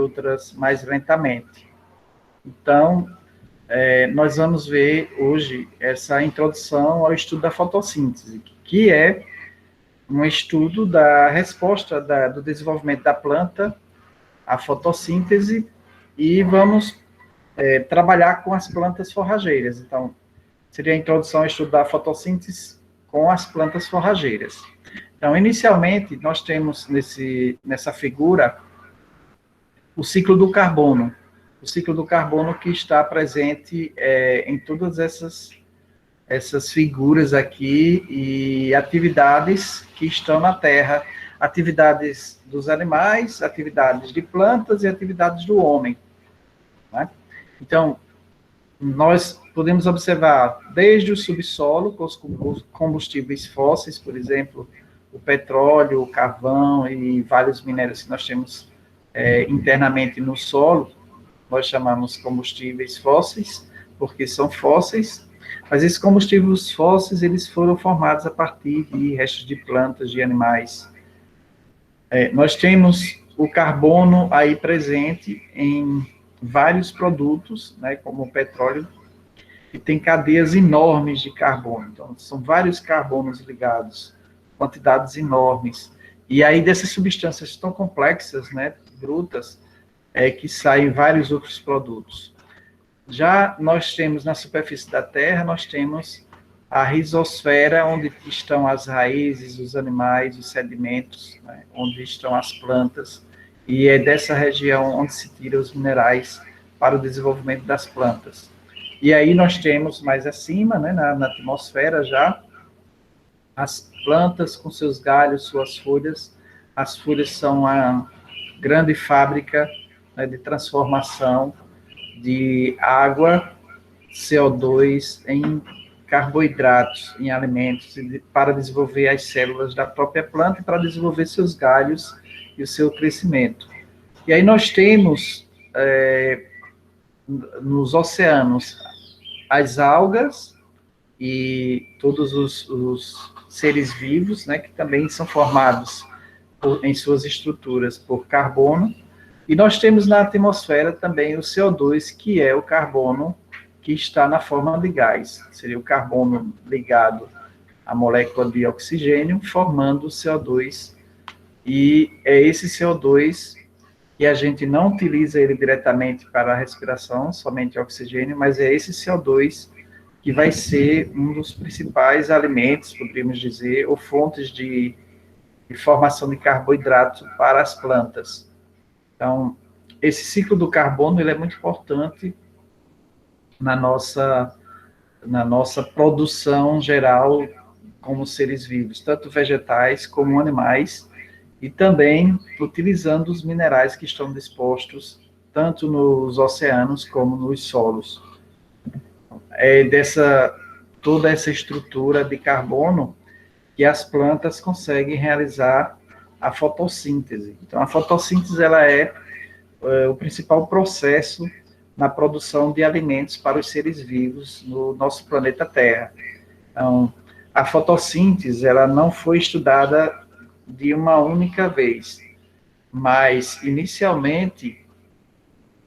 outras mais lentamente. Então, nós vamos ver hoje essa introdução ao estudo da fotossíntese, que é um estudo da resposta do desenvolvimento da planta à fotossíntese, e vamos trabalhar com as plantas forrageiras. Então, seria a introdução ao estudo da fotossíntese com as plantas forrageiras. Então, inicialmente, nós temos nessa figura o ciclo do carbono. O ciclo do carbono que está presente em todas essas figuras aqui e atividades que estão na Terra, atividades dos animais, atividades de plantas e atividades do homem, né? Então, nós podemos observar desde o subsolo, com os combustíveis fósseis, por exemplo, o petróleo, o carvão e vários minérios que nós temos internamente no solo, nós chamamos combustíveis fósseis, porque são fósseis, mas esses combustíveis fósseis, eles foram formados a partir de restos de plantas, de animais. Nós temos o carbono aí presente em vários produtos, né, como o petróleo, que tem cadeias enormes de carbono. Então, são vários carbonos ligados, quantidades enormes. E aí, dessas substâncias tão complexas, né, brutas, que saem vários outros produtos. Já nós temos, na superfície da Terra, nós temos a rizosfera, onde estão as raízes, os animais, os sedimentos, né, onde estão as plantas, e é dessa região onde se tira os minerais para o desenvolvimento das plantas. E aí nós temos mais acima, né, na atmosfera já, as plantas com seus galhos, suas folhas. As folhas são a grande fábrica, né, de transformação de água, CO2 em carboidratos, em alimentos, para desenvolver as células da própria planta e para desenvolver seus galhos e o seu crescimento. E aí nós temos, nos oceanos, as algas e todos os seres vivos, né, que também são formados em suas estruturas por carbono. E nós temos na atmosfera também o CO2, que é o carbono que está na forma de gás. Seria o carbono ligado à molécula de oxigênio, formando o CO2. E é esse CO2 que a gente não utiliza ele diretamente para a respiração, somente oxigênio, mas é esse CO2 que vai ser um dos principais alimentos, poderíamos dizer, ou fontes de formação de carboidrato para as plantas. Então, esse ciclo do carbono ele é muito importante na nossa produção geral como seres vivos, tanto vegetais como animais, e também utilizando os minerais que estão dispostos tanto nos oceanos como nos solos. Toda essa estrutura de carbono que as plantas conseguem realizar a fotossíntese. Então, a fotossíntese ela é o principal processo na produção de alimentos para os seres vivos no nosso planeta Terra. Então, a fotossíntese ela não foi estudada de uma única vez, mas, inicialmente,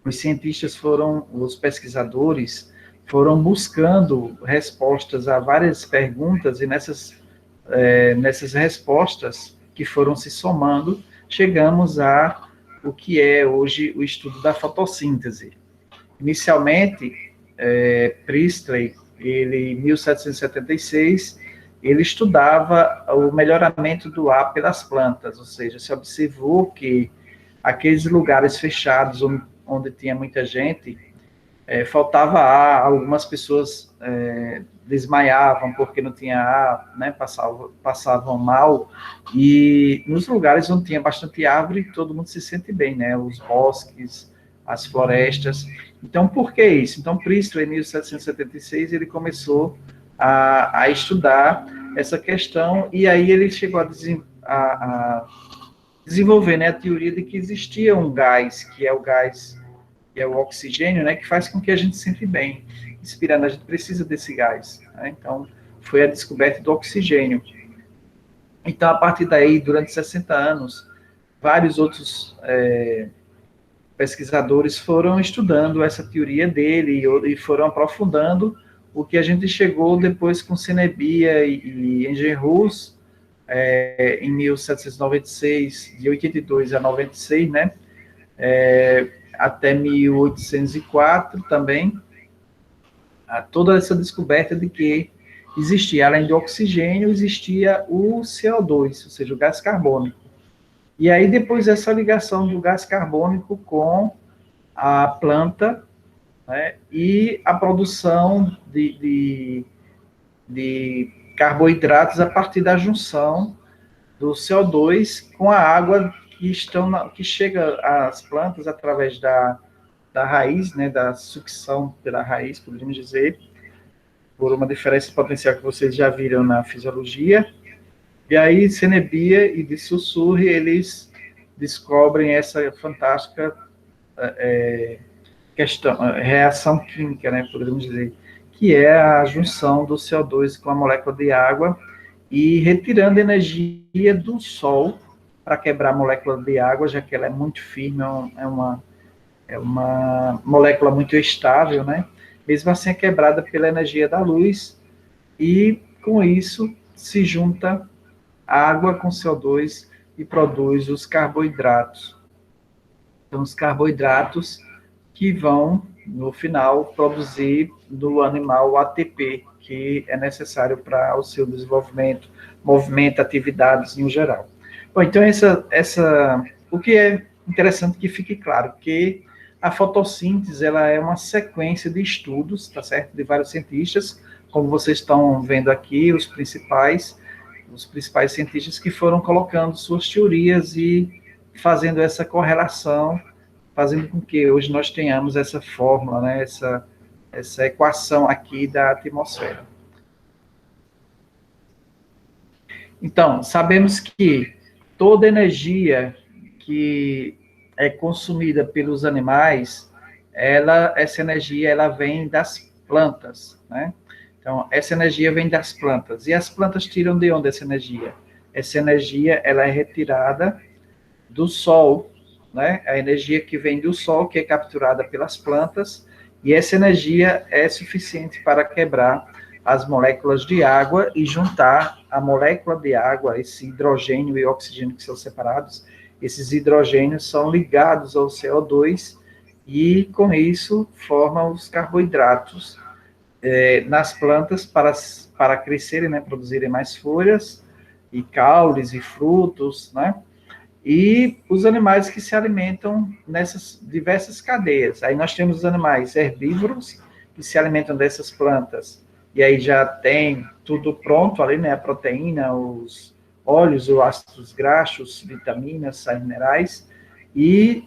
os pesquisadores foram buscando respostas a várias perguntas, e nessas respostas que foram se somando, chegamos a o que é hoje o estudo da fotossíntese. Inicialmente, Priestley, ele, em 1776, ele estudava o melhoramento do ar pelas plantas, ou seja, se observou que aqueles lugares fechados onde tinha muita gente, faltava ar, algumas pessoas desmaiavam porque não tinha ar, né, passavam mal, e nos lugares onde tinha bastante árvore, todo mundo se sente bem, né, os bosques, as florestas. Então, por que isso? Então, Priestley, em 1776, ele começou a estudar essa questão, e aí ele chegou a desenvolver, né, a teoria de que existia um gás, que é o oxigênio, né, que faz com que a gente se sinta bem. Inspirando, a gente precisa desse gás, né? Então, foi a descoberta do oxigênio. Então, a partir daí, durante 60 anos, vários outros pesquisadores foram estudando essa teoria dele e foram aprofundando o que a gente chegou depois com Senebier e Engerus, em 1796, de 82 a 96, né? Até 1804 também, toda essa descoberta de que existia, além do oxigênio, existia o CO2, ou seja, o gás carbônico. E aí, depois dessa ligação do gás carbônico com a planta, né, e a produção de carboidratos a partir da junção do CO2 com a água que chega às plantas através da raiz, né, da sucção pela raiz, poderíamos dizer, por uma diferença potencial que vocês já viram na fisiologia. E aí, Senebier e de Saussure, eles descobrem essa fantástica reação química, né, poderíamos dizer, que é a junção do CO2 com a molécula de água e retirando energia do Sol para quebrar a molécula de água, já que ela é muito firme, é uma molécula muito estável, né? Mesmo assim é quebrada pela energia da luz e, com isso, se junta água com CO2 e produz os carboidratos. Então, os carboidratos que vão, no final, produzir no animal o ATP, que é necessário para o seu desenvolvimento, movimento, atividades em geral. Bom, então, o que é interessante que fique claro, que a fotossíntese ela é uma sequência de estudos, tá certo? De vários cientistas, como vocês estão vendo aqui, os principais cientistas que foram colocando suas teorias e fazendo essa correlação, fazendo com que hoje nós tenhamos essa fórmula, né, essa equação aqui da atmosfera. Então, sabemos que toda energia que é consumida pelos animais, essa energia ela vem das plantas, né? Então, essa energia vem das plantas. E as plantas tiram de onde essa energia? Essa energia ela é retirada do Sol, né? A energia que vem do Sol, que é capturada pelas plantas, e essa energia é suficiente para quebrar as moléculas de água e juntar a molécula de água, esse hidrogênio e oxigênio que são separados, esses hidrogênios são ligados ao CO2 e, com isso, formam os carboidratos nas plantas para crescerem, né, produzirem mais folhas e caules e frutos, né? E os animais que se alimentam nessas diversas cadeias. Aí nós temos os animais herbívoros, que se alimentam dessas plantas, e aí já tem tudo pronto ali, né? A proteína, os óleos, os ácidos graxos, vitaminas, sais minerais, e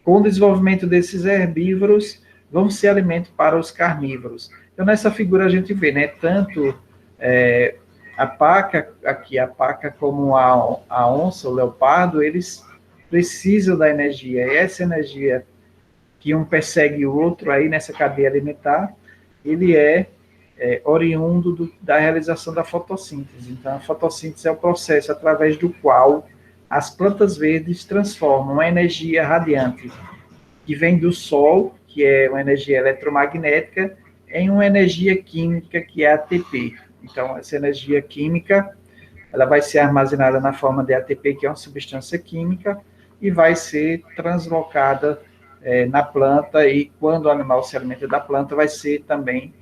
com o desenvolvimento desses herbívoros, vão ser alimento para os carnívoros. Então, nessa figura a gente vê, né, tanto a paca como a onça, o leopardo, eles precisam da energia. E essa energia que um persegue o outro aí nessa cadeia alimentar, ele é oriundo da realização da fotossíntese. Então, a fotossíntese é o processo através do qual as plantas verdes transformam a energia radiante que vem do Sol, que é uma energia eletromagnética, em uma energia química, que é ATP. Então, essa energia química, ela vai ser armazenada na forma de ATP, que é uma substância química, e vai ser translocada na planta, e quando o animal se alimenta da planta, vai ser também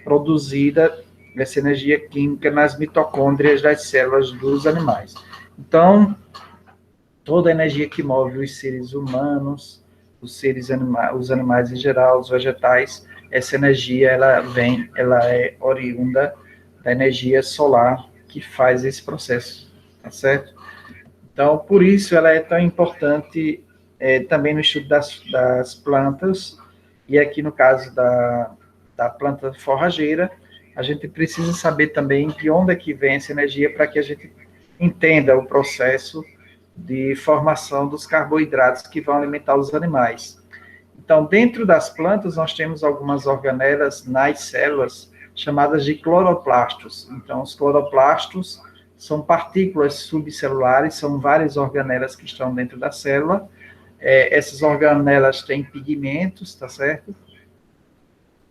produzida essa energia química nas mitocôndrias das células dos animais. Então, toda a energia que move os seres humanos, os animais em geral, os vegetais, essa energia ela é oriunda da energia solar que faz esse processo, tá certo? Então, por isso ela é tão importante também no estudo das plantas, e aqui no caso da planta forrageira, a gente precisa saber também de onde é que vem essa energia para que a gente entenda o processo de formação dos carboidratos que vão alimentar os animais. Então, dentro das plantas, nós temos algumas organelas nas células chamadas de cloroplastos. Então, os cloroplastos são partículas subcelulares, são várias organelas que estão dentro da célula, essas organelas têm pigmentos, tá certo?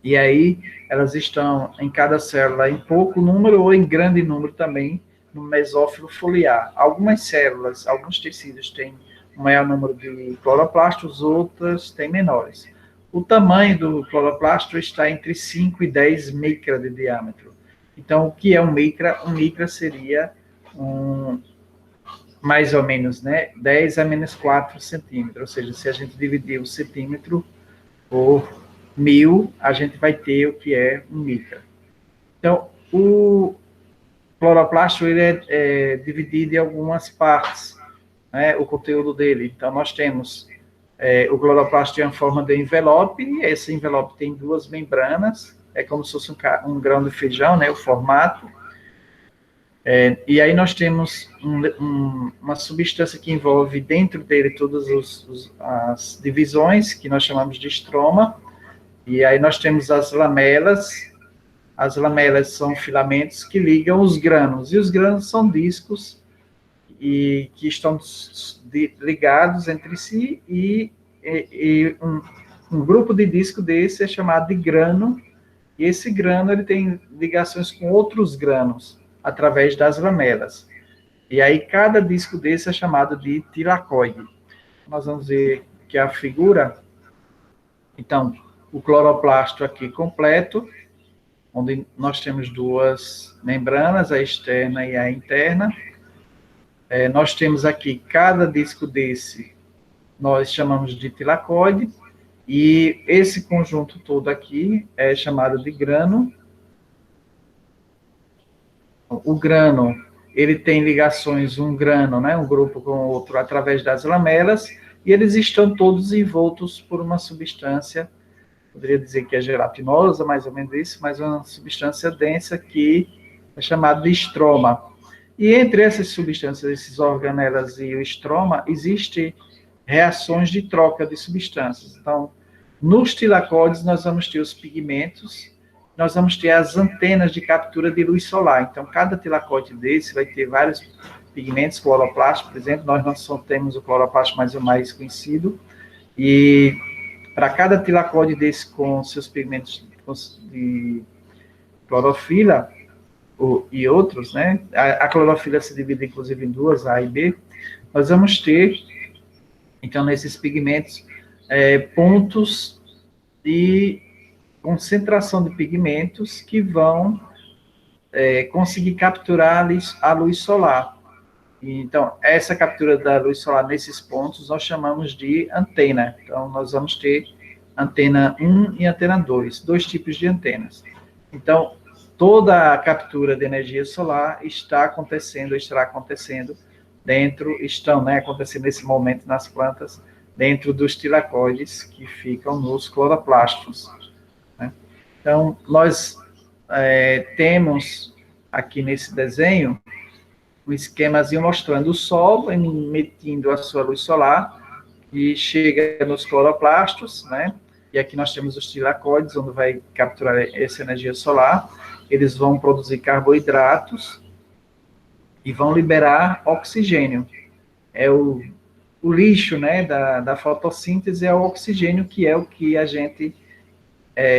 E aí elas estão em cada célula em pouco número ou em grande número também no mesófilo foliar. Algumas células, alguns tecidos têm um maior número de cloroplastos, outras têm menores. O tamanho do cloroplasto está entre 5 e 10 micra de diâmetro. Então, o que é um micra? Um micra seria mais ou menos, né, 10 a menos 4 centímetros. Ou seja, se a gente dividir o centímetro por 1000, a gente vai ter o que é um micra. Então, o cloroplasto ele é dividido em algumas partes, né, o conteúdo dele. Então, nós temos o cloroplasto em forma de envelope, e esse envelope tem duas membranas, é como se fosse um grão de feijão, né, o formato. E aí nós temos uma substância que envolve dentro dele todas as divisões, que nós chamamos de estroma, e aí nós temos as lamelas. As lamelas são filamentos que ligam os grânulos, e os grânulos são discos e que estão ligados entre si, e um grupo de disco desse é chamado de grano, e esse grano ele tem ligações com outros grãos através das lamelas. E aí cada disco desse é chamado de tilacoide. Nós vamos ver que a figura, então, o cloroplasto aqui completo, onde nós temos duas membranas, a externa e a interna. Nós temos aqui, cada disco desse, nós chamamos de tilacoide, e esse conjunto todo aqui é chamado de grano. O grano, ele tem ligações, um grano, né, um grupo com o outro, através das lamelas, e eles estão todos envoltos por uma substância, poderia dizer que é gelatinosa, mais ou menos isso, mas uma substância densa que é chamada de estroma. E entre essas substâncias, esses organelas e o estroma, existem reações de troca de substâncias. Então, nos tilacoides, nós vamos ter os pigmentos, nós vamos ter as antenas de captura de luz solar. Então, cada tilacoide desse vai ter vários pigmentos, cloroplasto, por exemplo, nós não só temos o cloroplasto, mas o mais conhecido, e para cada tilacoide desse com seus pigmentos de clorofila e outros, né, a clorofila se divide inclusive em duas, A e B, nós vamos ter, então, nesses pigmentos, pontos de concentração de pigmentos que vão conseguir capturar a luz solar. Então, essa captura da luz solar nesses pontos nós chamamos de antena. Então, nós vamos ter antena 1 e antena 2, dois tipos de antenas. Então, toda a captura de energia solar estará acontecendo acontecendo nesse momento nas plantas, dentro dos tilacoides que ficam nos cloroplastos. Né? Então, nós temos aqui nesse desenho um esquemazinho mostrando o Sol emitindo a sua luz solar e chega nos cloroplastos, né? E aqui nós temos os tilacoides, onde vai capturar essa energia solar. Eles vão produzir carboidratos e vão liberar oxigênio. É o lixo, né, da fotossíntese é o oxigênio, que é o que a gente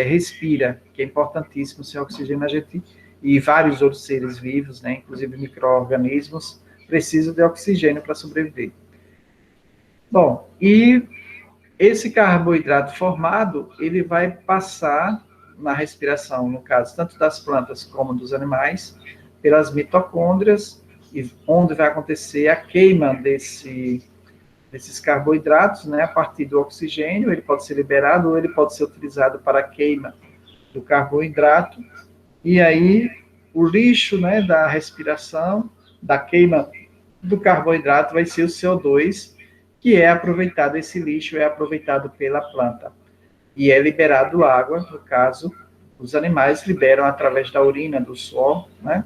respira, que é importantíssimo ser oxigênio. A gente e vários outros seres vivos, né, inclusive micro-organismos, precisam de oxigênio para sobreviver. Bom, e esse carboidrato formado, ele vai passar na respiração, no caso, tanto das plantas como dos animais, pelas mitocôndrias, onde vai acontecer a queima desses carboidratos, né, a partir do oxigênio. Ele pode ser liberado ou ele pode ser utilizado para a queima do carboidrato. E aí, o lixo, né, da respiração, da queima do carboidrato, vai ser o CO2, que é aproveitado, esse lixo é aproveitado pela planta. E é liberado água, no caso, os animais liberam através da urina, do suor, né,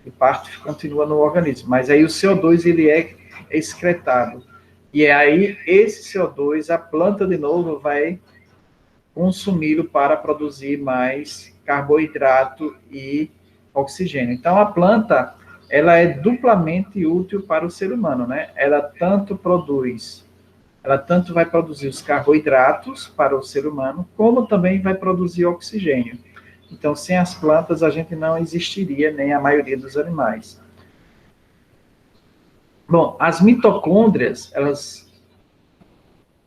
e parte continua no organismo. Mas aí o CO2, ele é excretado. E aí, esse CO2, a planta, de novo, vai consumi-lo para produzir mais carboidrato e oxigênio. Então, a planta, ela é duplamente útil para o ser humano, né? Ela tanto produz ela tanto vai produzir os carboidratos para o ser humano, como também vai produzir oxigênio. Então, sem as plantas, a gente não existiria, nem a maioria dos animais. Bom, as mitocôndrias,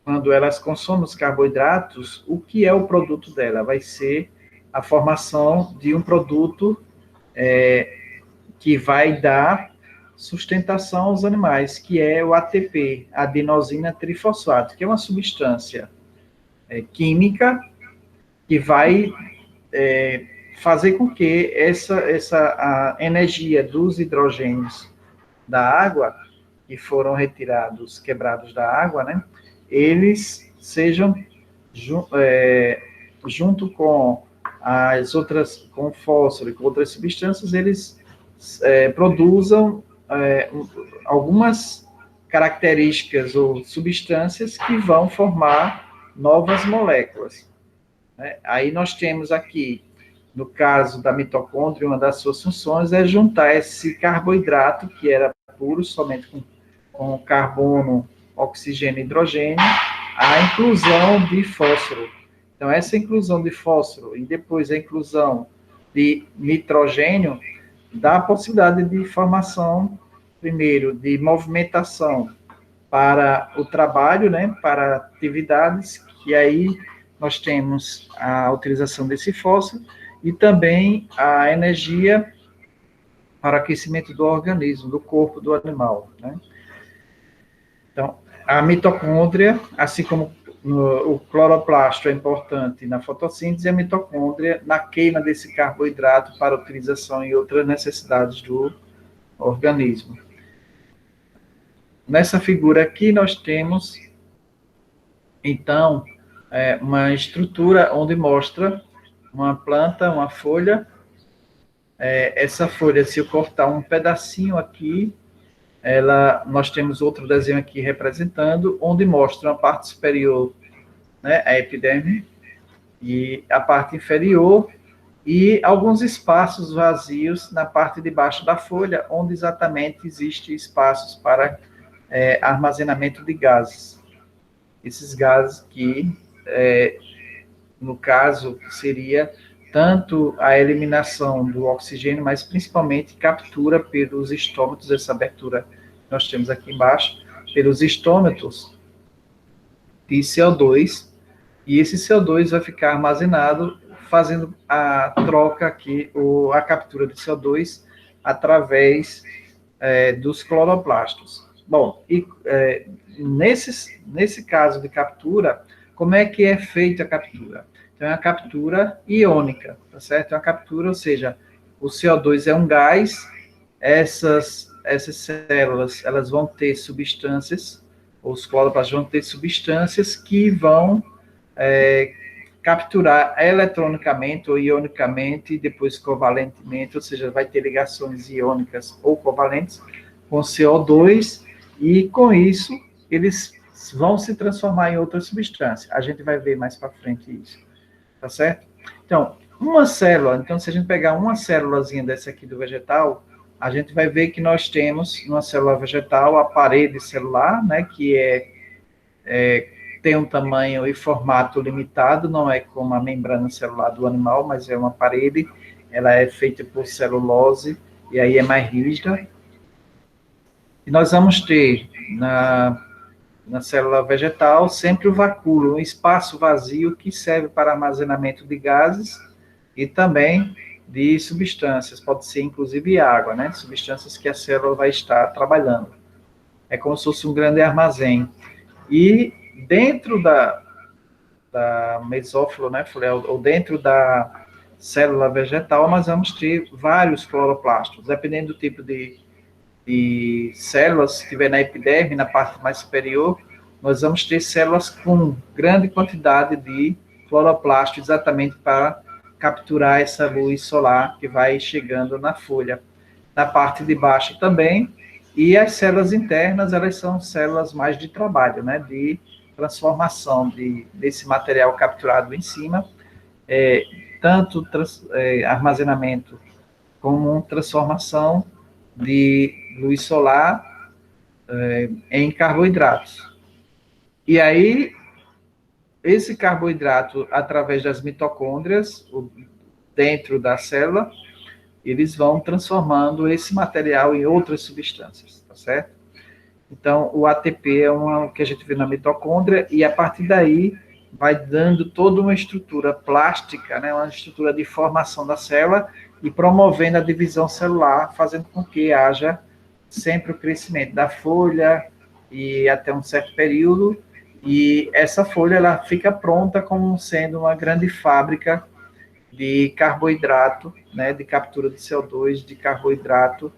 quando elas consomem os carboidratos, o que é o produto dela? Vai ser a formação de um produto que vai dar sustentação aos animais, que é o ATP, adenosina trifosfato, que é uma substância química que vai fazer com que a energia dos hidrogênios da água, que foram retirados, quebrados da água, né, eles sejam, junto com as outras, com fósforo e com outras substâncias, eles produzam algumas características ou substâncias que vão formar novas moléculas. Né? Aí nós temos aqui, no caso da mitocôndria, uma das suas funções é juntar esse carboidrato, que era puro, somente com carbono, oxigênio e hidrogênio, à inclusão de fósforo. Então, essa inclusão de fósforo e depois a inclusão de nitrogênio dá a possibilidade de formação, primeiro, de movimentação para o trabalho, né, para atividades, que aí nós temos a utilização desse fósforo e também a energia para aquecimento do organismo, do corpo do animal, né? Então, a mitocôndria, assim como o cloroplasto é importante na fotossíntese, a mitocôndria na queima desse carboidrato para utilização em outras necessidades do organismo. Nessa figura aqui nós temos, então, uma estrutura onde mostra uma planta, uma folha. Essa folha, se eu cortar um pedacinho aqui, nós temos outro desenho aqui representando, onde mostra a parte superior, né, a epiderme, e a parte inferior, e alguns espaços vazios na parte de baixo da folha, onde exatamente existem espaços para armazenamento de gases. Esses gases que, no caso, seria tanto a eliminação do oxigênio, mas principalmente captura pelos estômatos, essa abertura que nós temos aqui embaixo, pelos estômatos de CO2, e esse CO2 vai ficar armazenado, fazendo a troca aqui, ou a captura de CO2 através dos cloroplastos. Bom, e nesse caso de captura, como é que é feita a captura? Então, é uma captura iônica, tá certo? É uma captura, ou seja, o CO2 é um gás, essas células, elas vão ter substâncias, os cloroplastos vão ter substâncias que vão capturar eletronicamente ou ionicamente, e depois covalentemente, ou seja, vai ter ligações iônicas ou covalentes com CO2, e com isso, eles vão se transformar em outra substância. A gente vai ver mais para frente isso. Tá certo? Então, uma célula, então se a gente pegar uma célulazinha dessa aqui do vegetal, a gente vai ver que nós temos, numa célula vegetal, a parede celular, né, que tem um tamanho e formato limitado, não é como a membrana celular do animal, mas é uma parede, ela é feita por celulose, e aí é mais rígida. E nós vamos ter, na célula vegetal, sempre o vacúolo, um espaço vazio que serve para armazenamento de gases e também de substâncias, pode ser inclusive água, né? Substâncias que a célula vai estar trabalhando. É como se fosse um grande armazém. E dentro da mesófilo, né, ou dentro da célula vegetal, nós vamos ter vários cloroplastos, dependendo do tipo de células, se estiver na epiderme, na parte mais superior, nós vamos ter células com grande quantidade de cloroplasto, exatamente para capturar essa luz solar que vai chegando na folha. Na parte de baixo também, e as células internas, elas são células mais de trabalho, né, de transformação desse material capturado em cima, tanto armazenamento como transformação de luz solar em carboidratos. E aí, esse carboidrato, através das mitocôndrias, dentro da célula, eles vão transformando esse material em outras substâncias, tá certo? Então, o ATP é o que a gente vê na mitocôndria, e a partir daí vai dando toda uma estrutura plástica, né, uma estrutura de formação da célula e promovendo a divisão celular, fazendo com que haja sempre o crescimento da folha e até um certo período, e essa folha ela fica pronta como sendo uma grande fábrica de carboidrato, né, de captura de CO2, de carboidrato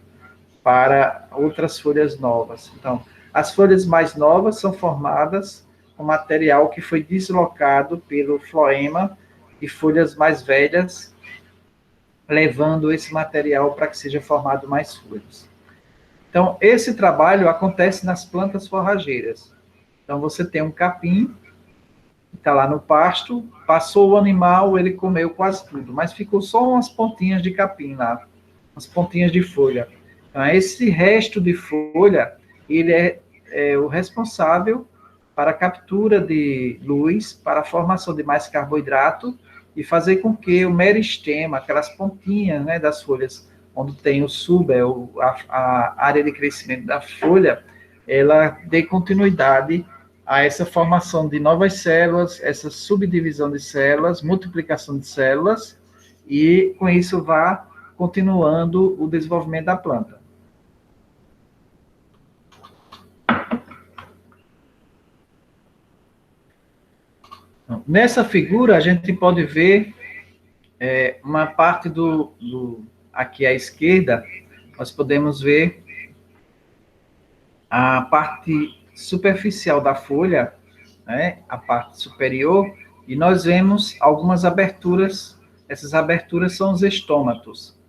para outras folhas novas. Então, as folhas mais novas são formadas com material que foi deslocado pelo floema de folhas mais velhas, levando esse material para que seja formado mais folhas. Então, esse trabalho acontece nas plantas forrageiras. Então, você tem um capim, está lá no pasto, passou o animal, ele comeu quase tudo, mas ficou só umas pontinhas de capim lá, umas pontinhas de folha. Então, esse resto de folha, ele é o responsável para a captura de luz, para a formação de mais carboidrato e fazer com que o meristema, aquelas pontinhas, né, das folhas, onde tem o suber, a área de crescimento da folha, ela dê continuidade a essa formação de novas células, essa subdivisão de células, multiplicação de células, e com isso vá continuando o desenvolvimento da planta. Nessa figura, a gente pode ver uma parte aqui à esquerda, nós podemos ver a parte superficial da folha, né, a parte superior, e nós vemos algumas aberturas. Essas aberturas são os estômatos.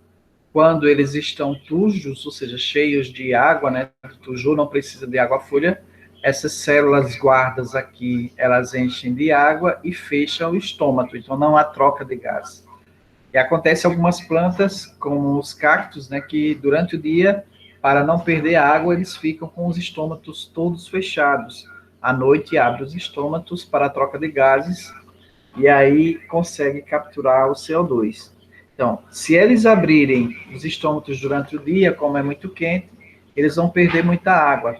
Quando eles estão tujos, ou seja, cheios de água, né, tujur não precisa de água, a folha, essas células guardas aqui, elas enchem de água e fecham o estômato, então não há troca de gás. E acontece algumas plantas, como os cactos, né, que durante o dia, para não perder água, eles ficam com os estômatos todos fechados. À noite abre os estômatos para a troca de gases e aí consegue capturar o CO2. Então, se eles abrirem os estômatos durante o dia, como é muito quente, eles vão perder muita água.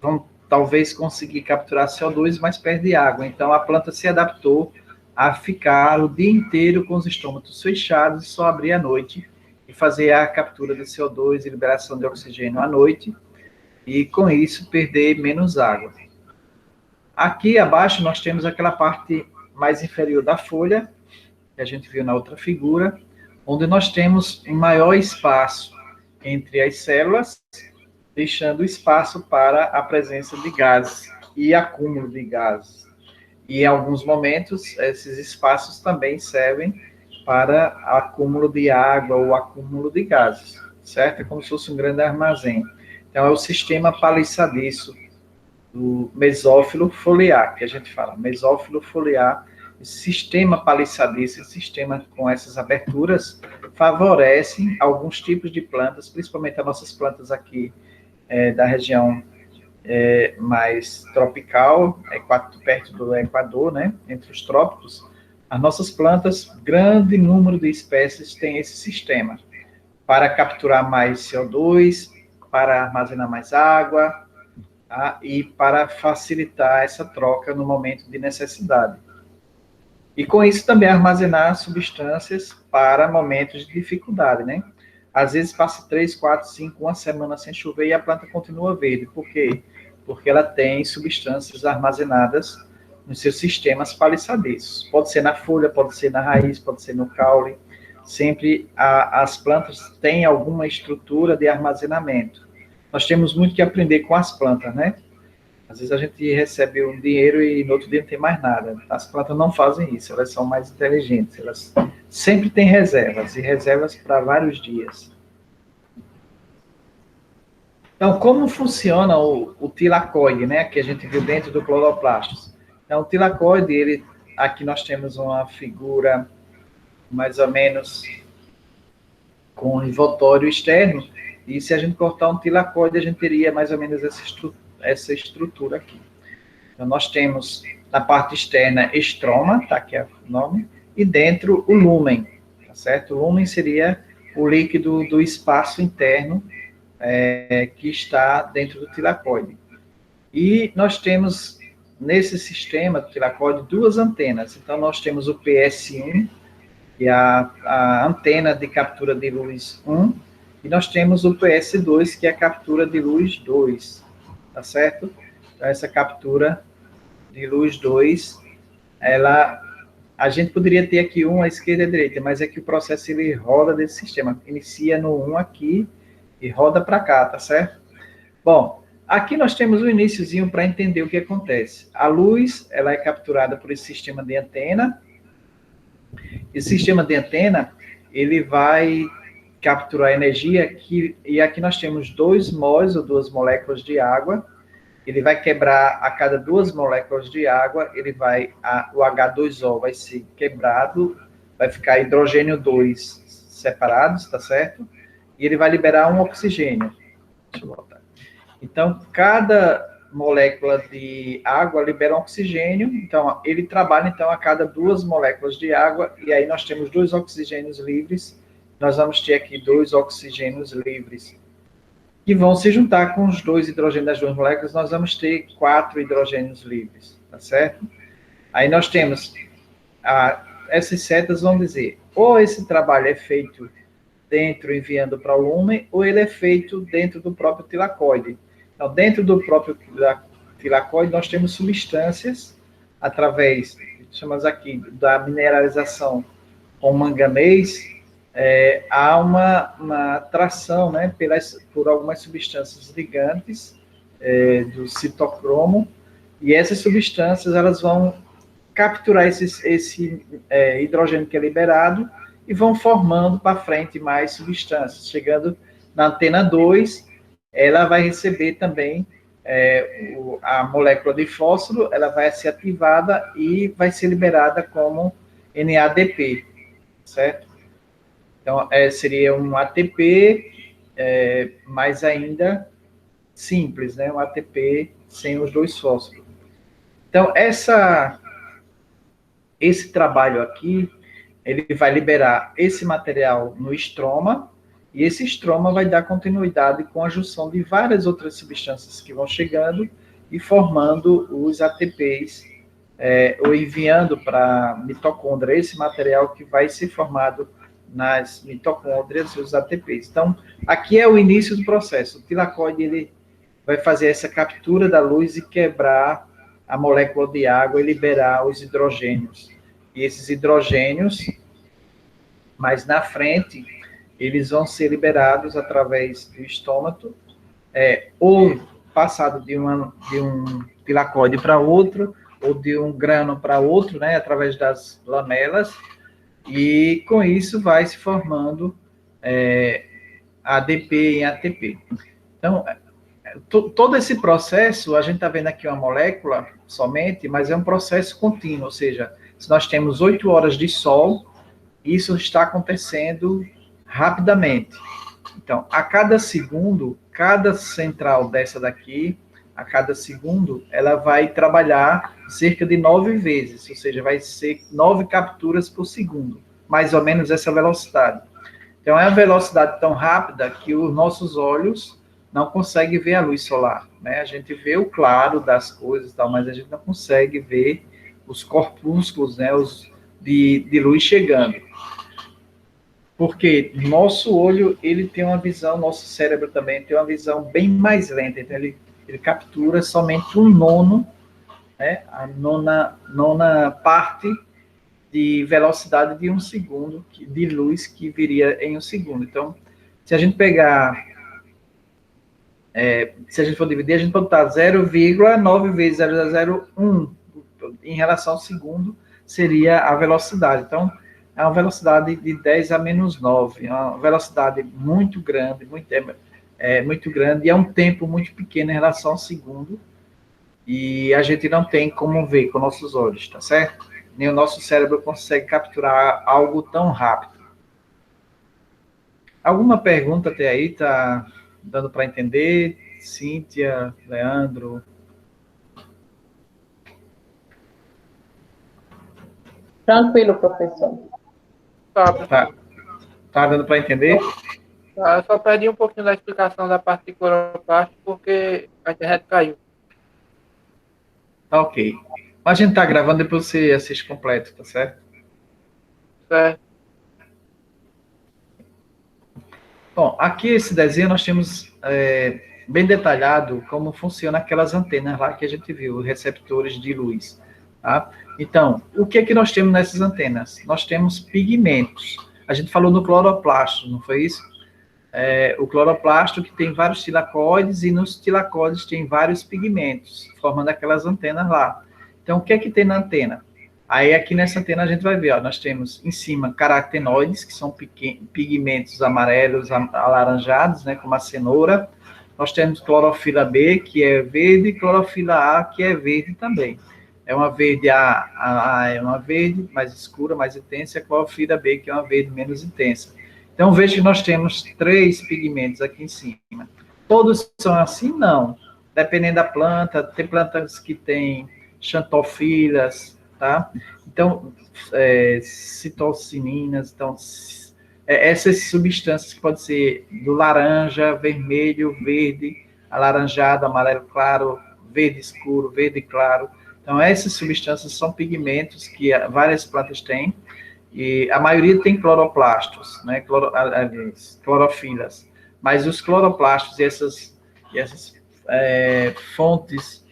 Vão talvez conseguir capturar CO2, mas perde água. Então, a planta se adaptou a ficar o dia inteiro com os estômatos fechados e só abrir à noite e fazer a captura de CO2 e liberação de oxigênio à noite, e com isso perder menos água. Aqui abaixo nós temos aquela parte mais inferior da folha, que a gente viu na outra figura, onde nós temos um maior espaço entre as células, deixando espaço para a presença de gases e acúmulo de gases. E em alguns momentos, esses espaços também servem para acúmulo de água ou acúmulo de gases, certo? É como se fosse um grande armazém. Então, é o sistema palissadiço do mesófilo foliar, que a gente fala, mesófilo foliar. Esse sistema palissadiço, esse sistema com essas aberturas, favorece alguns tipos de plantas, principalmente as nossas plantas aqui da região mais tropical, perto do Equador, né, entre os trópicos. As nossas plantas, grande número de espécies tem esse sistema para capturar mais CO2, para armazenar mais água, tá? E para facilitar essa troca no momento de necessidade. E com isso também armazenar substâncias para momentos de dificuldade, né? Às vezes passa 3, 4, 5, uma semana sem chover e a planta continua verde. Por quê? Porque ela tem substâncias armazenadas nos seus sistemas palissadiços. Pode ser na folha, pode ser na raiz, pode ser no caule. Sempre as plantas têm alguma estrutura de armazenamento. Nós temos muito que aprender com as plantas, né? Às vezes a gente recebe um dinheiro e no outro dia não tem mais nada. As plantas não fazem isso, elas são mais inteligentes. Elas sempre têm reservas, e reservas para vários dias. Então, como funciona o tilacoide, né? Que a gente viu dentro do cloroplastos. Então, o tilacoide, aqui nós temos uma figura mais ou menos com um envoltório externo, e se a gente cortar um tilacoide, a gente teria mais ou menos essa estrutura aqui. Então, nós temos na parte externa estroma, tá aqui o nome, e dentro o lúmen, tá certo? O lúmen seria o líquido do espaço interno que está dentro do tilacoide. E nós temos, nesse sistema do tilacoide, duas antenas. Então, nós temos o PS1, que é a antena de captura de luz 1, e nós temos o PS2, que é a captura de luz 2, tá certo? Então, essa captura de luz 2, a gente poderia ter aqui um à esquerda e à direita, mas é que o processo ele roda desse sistema, inicia no 1 aqui e roda para cá, tá certo? Bom, aqui nós temos o iniciozinho para entender o que acontece. A luz, ela é capturada por esse sistema de antena. Esse sistema de antena, ele vai capturar energia aqui, e aqui nós temos 2 mols, ou 2 moléculas de água. Ele vai quebrar a cada 2 moléculas de água, o H2O vai ser quebrado, vai ficar hidrogênio 2 separados, tá certo? E ele vai liberar um oxigênio. Deixa eu voltar. Então, cada molécula de água libera um oxigênio, então ele trabalha então a cada 2 moléculas de água, e aí nós temos 2 oxigênios livres, nós vamos ter aqui 2 oxigênios livres, que vão se juntar com os 2 hidrogênios das 2 moléculas, nós vamos ter 4 hidrogênios livres, tá certo? Aí nós temos, essas setas vão dizer, ou esse trabalho é feito dentro, enviando para o lúmen, ou ele é feito dentro do próprio tilacoide. Então, dentro do próprio tilacoide, nós temos substâncias, através, chamamos aqui, da mineralização com manganês, há uma atração, né, por algumas substâncias ligantes do citocromo, e essas substâncias elas vão capturar esse hidrogênio que é liberado e vão formando para frente mais substâncias. Chegando na antena 2, ela vai receber também a molécula de fósforo, ela vai ser ativada e vai ser liberada como NADP, certo? Então, seria um ATP, mais ainda simples, né? Um ATP sem os 2 fósforos. Então, esse trabalho aqui, ele vai liberar esse material no estroma, e esse estroma vai dar continuidade com a junção de várias outras substâncias que vão chegando e formando os ATPs, ou enviando para a mitocôndria esse material que vai ser formado nas mitocôndrias, os ATPs. Então, aqui é o início do processo. O tilacoide ele vai fazer essa captura da luz e quebrar a molécula de água e liberar os hidrogênios. E esses hidrogênios, mais na frente, eles vão ser liberados através do estômago, ou passado de um tilacoide para outro, ou de um grano para outro, né, através das lamelas, e com isso vai se formando ADP em ATP. Então, todo esse processo, a gente está vendo aqui uma molécula somente, mas é um processo contínuo, ou seja, se nós temos 8 horas de sol, isso está acontecendo rapidamente. Então, a cada segundo, cada central dessa daqui, a cada segundo, ela vai trabalhar cerca de 9 vezes, ou seja, vai ser 9 capturas por segundo, mais ou menos essa velocidade. Então, é uma velocidade tão rápida que os nossos olhos não conseguem ver a luz solar, né? A gente vê o claro das coisas, tal, mas a gente não consegue ver os corpúsculos, né, de luz chegando. Porque nosso olho, ele tem uma visão, nosso cérebro também tem uma visão bem mais lenta, então ele captura somente 1/9, né, a nona parte de velocidade de 1 segundo de luz que viria em 1 segundo. Então, se a gente pegar, se a gente for dividir, a gente pode botar 0,9 vezes 0,01 em relação ao segundo, seria a velocidade. Então, é uma velocidade de 10 a menos 9, é uma velocidade muito grande, muito grande, e é um tempo muito pequeno em relação ao segundo, e a gente não tem como ver com nossos olhos, tá certo? Nem o nosso cérebro consegue capturar algo tão rápido. Alguma pergunta até aí? Tá dando para entender? Cíntia, Leandro? Tranquilo, professor. Tá, professor. Tá dando para entender? Tá, eu só perdi um pouquinho da explicação da parte de cloroplasto porque a internet caiu. Tá ok. Mas a gente tá gravando, depois você assiste completo, tá certo? Certo. Bom, aqui esse desenho nós temos bem detalhado como funciona aquelas antenas lá que a gente viu, receptores de luz. Tá? Então, o que é que nós temos nessas antenas? Nós temos pigmentos. A gente falou no cloroplasto, não foi isso? O cloroplasto que tem vários tilacoides e nos tilacoides tem vários pigmentos, formando aquelas antenas lá. Então, o que é que tem na antena? Aí, aqui nessa antena, a gente vai ver, ó, nós temos em cima carotenoides, que são pigmentos amarelos, alaranjados, né, como a cenoura. Nós temos clorofila B, que é verde, e clorofila A, que é verde também. É uma verde A é uma verde mais escura, mais intensa, e a clorofila B, que é uma verde menos intensa. Então, veja que nós temos 3 pigmentos aqui em cima. Todos são assim? Não. Dependendo da planta, tem plantas que têm xantofilas, tá? Então, citocininas, então, essas substâncias que podem ser do laranja, vermelho, verde, alaranjado, amarelo claro, verde escuro, verde claro. Então, essas substâncias são pigmentos que várias plantas têm, e a maioria tem cloroplastos, né, clorofilas, mas os cloroplastos e essas fontes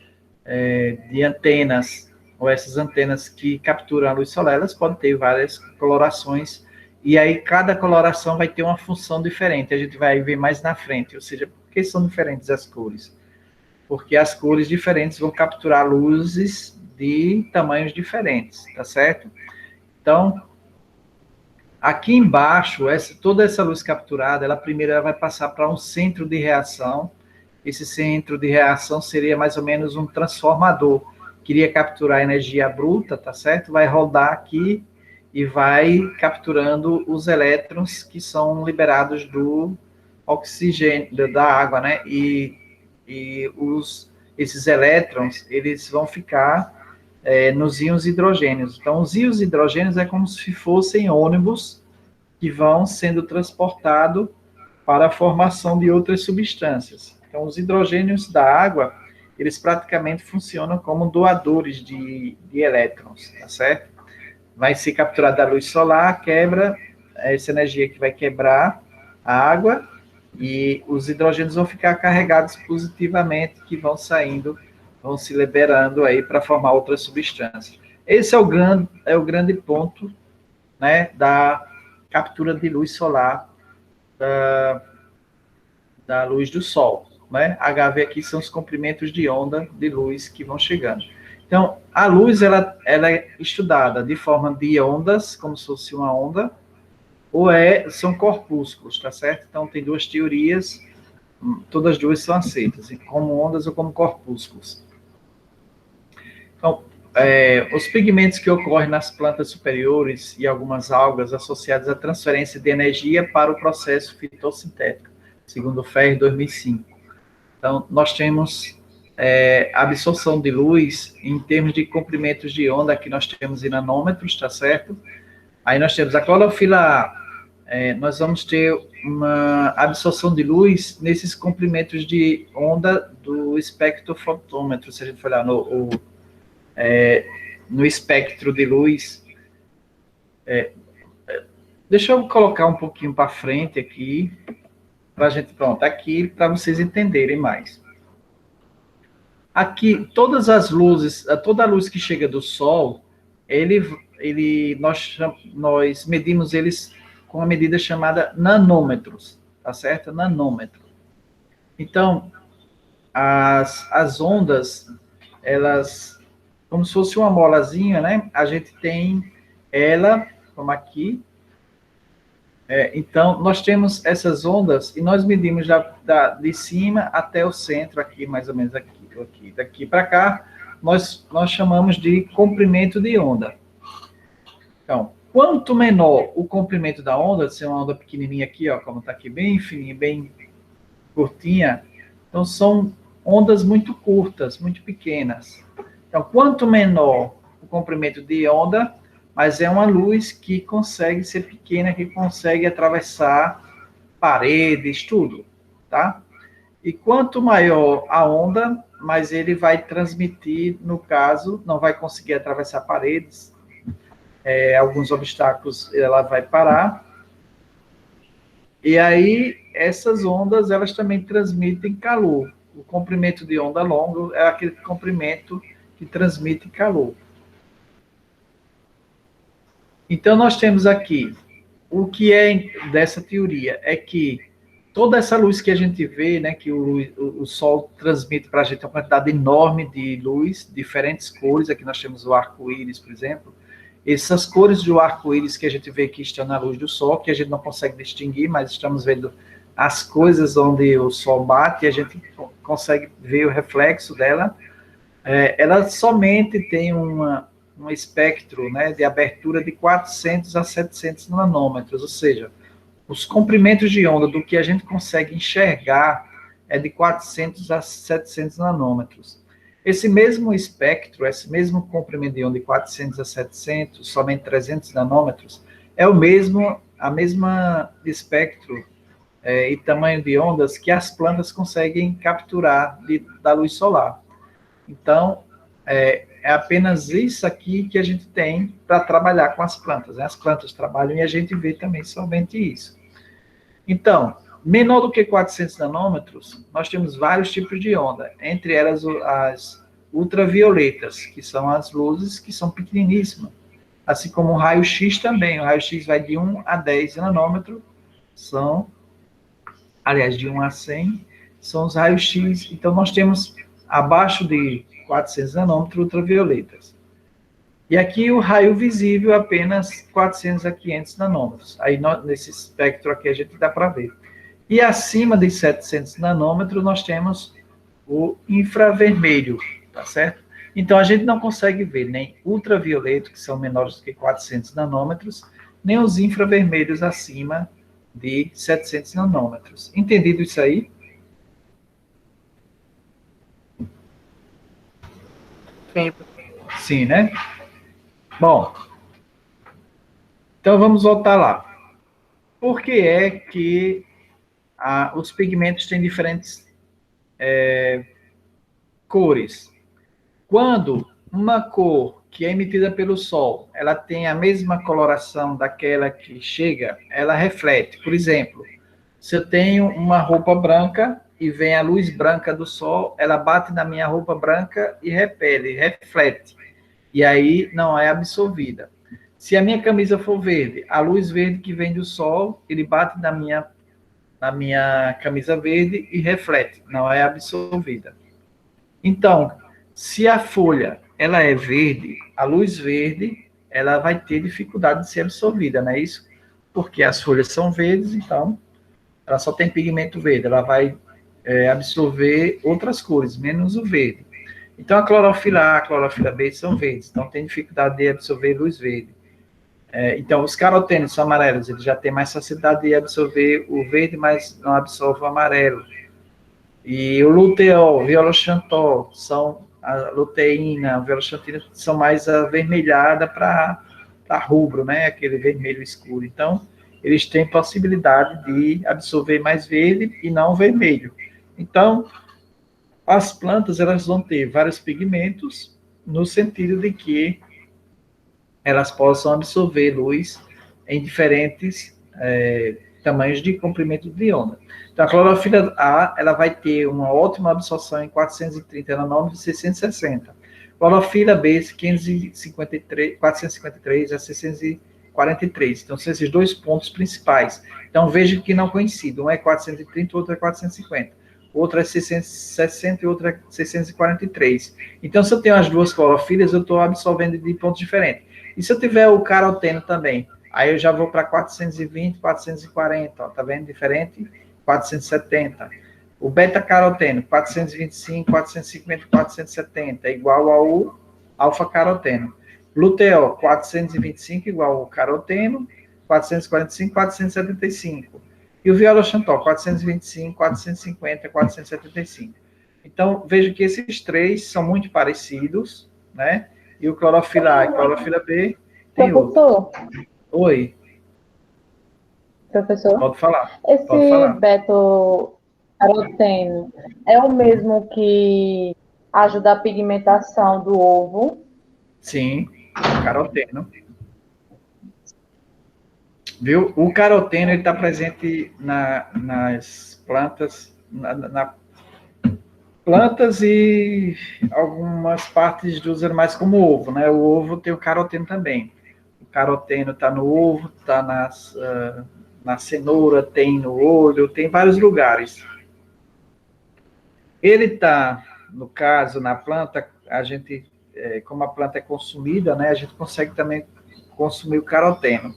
de antenas, ou essas antenas que capturam a luz solar, elas podem ter várias colorações, e aí cada coloração vai ter uma função diferente, a gente vai ver mais na frente, ou seja, por que são diferentes as cores? Porque as cores diferentes vão capturar luzes de tamanhos diferentes, tá certo? Então, aqui embaixo, toda essa luz capturada, ela vai passar para um centro de reação. Esse centro de reação seria mais ou menos um transformador. Queria capturar energia bruta, tá certo? Vai rodar aqui e vai capturando os elétrons que são liberados do oxigênio, da água, né? Esses elétrons, eles vão ficar nos íons hidrogênios. Então, os íons hidrogênios é como se fossem ônibus que vão sendo transportados para a formação de outras substâncias. Então, os hidrogênios da água, eles praticamente funcionam como doadores de elétrons, tá certo? Vai ser capturada a luz solar, quebra essa energia que vai quebrar a água, e os hidrogênios vão ficar carregados positivamente, que vão saindo, vão se liberando aí para formar outras substâncias. Esse é o grande ponto, né, da captura de luz solar da luz do Sol, né? HV aqui são os comprimentos de onda de luz que vão chegando. Então, a luz, ela é estudada de forma de ondas, como se fosse uma onda, ou são corpúsculos, tá certo? Então, tem duas teorias, todas duas são aceitas, como ondas ou como corpúsculos. Então, os pigmentos que ocorrem nas plantas superiores e algumas algas associadas à transferência de energia para o processo fitossintético, segundo o Ferrer 2005. Então, nós temos absorção de luz em termos de comprimentos de onda, aqui nós temos em nanômetros, tá certo? Aí nós temos a clorofila A, nós vamos ter uma absorção de luz nesses comprimentos de onda do espectrofotômetro, se a gente for olhar no espectro de luz. Deixa eu colocar um pouquinho para frente aqui, para a gente, pronto, aqui para vocês entenderem mais. Aqui, todas as luzes, toda a luz que chega do Sol, nós medimos eles com uma medida chamada nanômetros, tá certo? Nanômetro. Então, as ondas, elas, como se fosse uma molazinha, né? A gente tem ela, como aqui. Então, nós temos essas ondas e nós medimos de cima até o centro, aqui, mais ou menos aqui. Daqui para cá, nós chamamos de comprimento de onda. Então, quanto menor o comprimento da onda, se é uma onda pequenininha aqui, ó, como está aqui, bem fininha, bem curtinha, então são ondas muito curtas, muito pequenas. Então, quanto menor o comprimento de onda, mas é uma luz que consegue ser pequena, que consegue atravessar paredes, tudo, tá? E quanto maior a onda, mais ele vai transmitir, no caso, não vai conseguir atravessar paredes, alguns obstáculos ela vai parar. E aí, essas ondas, elas também transmitem calor. O comprimento de onda longa é aquele comprimento que transmite calor. Então, nós temos aqui, o que é dessa teoria é que toda essa luz que a gente vê, né, que o Sol transmite para a gente uma quantidade enorme de luz, diferentes cores, aqui nós temos o arco-íris, por exemplo, essas cores do arco-íris que a gente vê que estão na luz do Sol, que a gente não consegue distinguir, mas estamos vendo as coisas onde o Sol bate, e a gente consegue ver o reflexo dela, ela somente tem um espectro, né, de abertura de 400 a 700 nanômetros, ou seja, os comprimentos de onda do que a gente consegue enxergar é de 400 a 700 nanômetros. Esse mesmo espectro, esse mesmo comprimento de onda de 400 a 700, somente 300 nanômetros, é a mesma espectro e tamanho de ondas que as plantas conseguem capturar da luz solar. Então, é apenas isso aqui que a gente tem para trabalhar com as plantas. Né? As plantas trabalham e a gente vê também somente isso. Então, menor do que 400 nanômetros, nós temos vários tipos de onda, entre elas as ultravioletas, que são as luzes que são pequeniníssimas, assim como o raio-x também. O raio-x vai de 1 a 10 nanômetros, de 1 a 100, são os raios-x. Então, nós temos abaixo de 400 nanômetros ultravioletas. E aqui o raio visível apenas 400 a 500 nanômetros. Aí nesse espectro aqui a gente dá para ver. E acima de 700 nanômetros nós temos o infravermelho, tá certo? Então a gente não consegue ver nem ultravioleta, que são menores do que 400 nanômetros, nem os infravermelhos acima de 700 nanômetros. Entendido isso aí? Sim. Sim, né? Bom, então vamos voltar lá. Por que é que os pigmentos têm diferentes cores? Quando uma cor que é emitida pelo Sol, ela tem a mesma coloração daquela que chega, ela reflete. Por exemplo, se eu tenho uma roupa branca e vem a luz branca do Sol, ela bate na minha roupa branca e repele, reflete. E aí não é absorvida. Se a minha camisa for verde, a luz verde que vem do Sol, ele bate na minha camisa verde e reflete, não é absorvida. Então, se a folha ela é verde, a luz verde ela vai ter dificuldade de ser absorvida, não é isso? Porque as folhas são verdes, então ela só tem pigmento verde, ela vai absorver outras cores, menos o verde. Então a clorofila A, a clorofila B são verdes, então tem dificuldade de absorver luz verde. Então, os carotênios são amarelos, eles já têm mais facilidade de absorver o verde, mas não absorve o amarelo. E o luteol, violoxantol, são a luteína, a violoxantina, são mais avermelhada para rubro, né? Aquele vermelho escuro. Então, eles têm possibilidade de absorver mais verde e não vermelho. Então, as plantas elas vão ter vários pigmentos no sentido de que elas possam absorver luz em diferentes tamanhos de comprimento de onda. Então, a clorofila A ela vai ter uma ótima absorção em 430 nanômetros e 660. Clorofila B, 453 a 643. Então, são esses dois pontos principais. Então, veja que não coincidem. Um é 430, outro é 450. Outra é 660 e outra é 643. Então, se eu tenho as duas clorofilas, eu estou absorvendo de pontos diferentes. E se eu tiver o caroteno também, aí eu já vou para 420, 440, ó, tá vendo? Diferente, 470. O beta-caroteno, 425, 450, 470, igual ao alfa-caroteno. Luteol, 425, igual ao caroteno, 445, 475. E o violoxantol, 425, 450, 475. Então, veja que esses três são muito parecidos, né? E o clorofila A e clorofila B Tem ovo. Professor, Oi, professor, pode falar. Pode esse falar. beta-caroteno é o mesmo que ajuda a pigmentação do ovo? Sim, caroteno. Viu? O caroteno está presente nas plantas, plantas e algumas partes dos animais, como o ovo, né? O ovo tem o caroteno também. O caroteno está no ovo, está na cenoura, tem no olho, tem em vários lugares. Ele está, no caso, na planta, a gente, como a planta é consumida, né? A gente consegue também consumir o caroteno.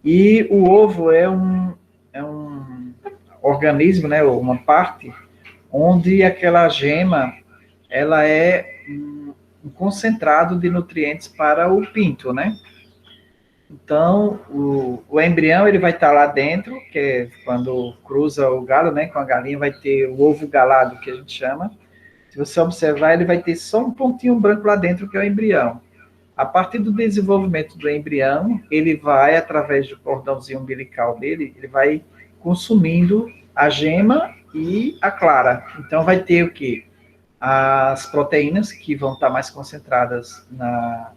E o ovo é um organismo, né, uma parte, onde aquela gema, ela é um concentrado de nutrientes para o pinto, né? Então, o embrião, ele vai estar lá dentro, que é quando cruza o galo, né, com a galinha, vai ter o ovo galado, que a gente chama. Se você observar, ele vai ter só um pontinho branco lá dentro, que é o embrião. A partir do desenvolvimento do embrião, ele vai, através do cordãozinho umbilical dele, ele vai consumindo a gema e a clara. Então, vai ter o quê? As proteínas, que vão estar mais concentradas na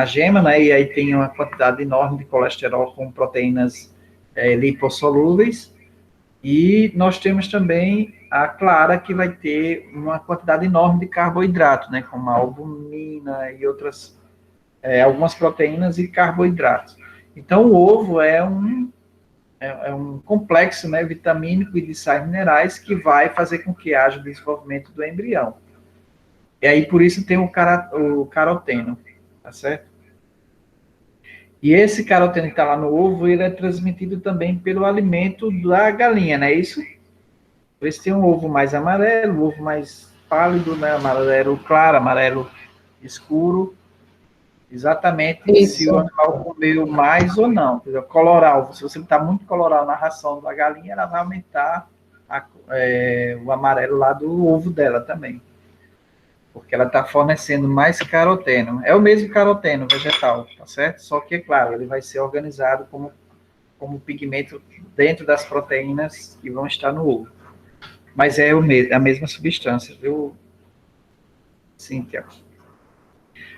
gema, né? E aí tem uma quantidade enorme de colesterol com proteínas lipossolúveis. E nós temos também a clara, que vai ter uma quantidade enorme de carboidrato, né? Como a albumina e outras algumas proteínas e carboidratos. Então, o ovo é um complexo, né, vitamínico e de sais minerais que vai fazer com que haja o desenvolvimento do embrião. E aí, por isso, tem o caroteno, tá certo? E esse caroteno que está lá no ovo, ele é transmitido também pelo alimento da galinha, não é isso? Por isso tem um ovo mais amarelo, um ovo mais pálido, né, amarelo claro, amarelo escuro, exatamente se o Isso. animal comeu mais ou não. Coloral, se você está muito coloral na ração da galinha, ela vai aumentar o amarelo lá do ovo dela também. Porque ela está fornecendo mais caroteno. É o mesmo caroteno vegetal, tá certo? Só que, é claro, ele vai ser organizado como pigmento dentro das proteínas que vão estar no ovo. Mas é a mesma substância, viu, Cíntia?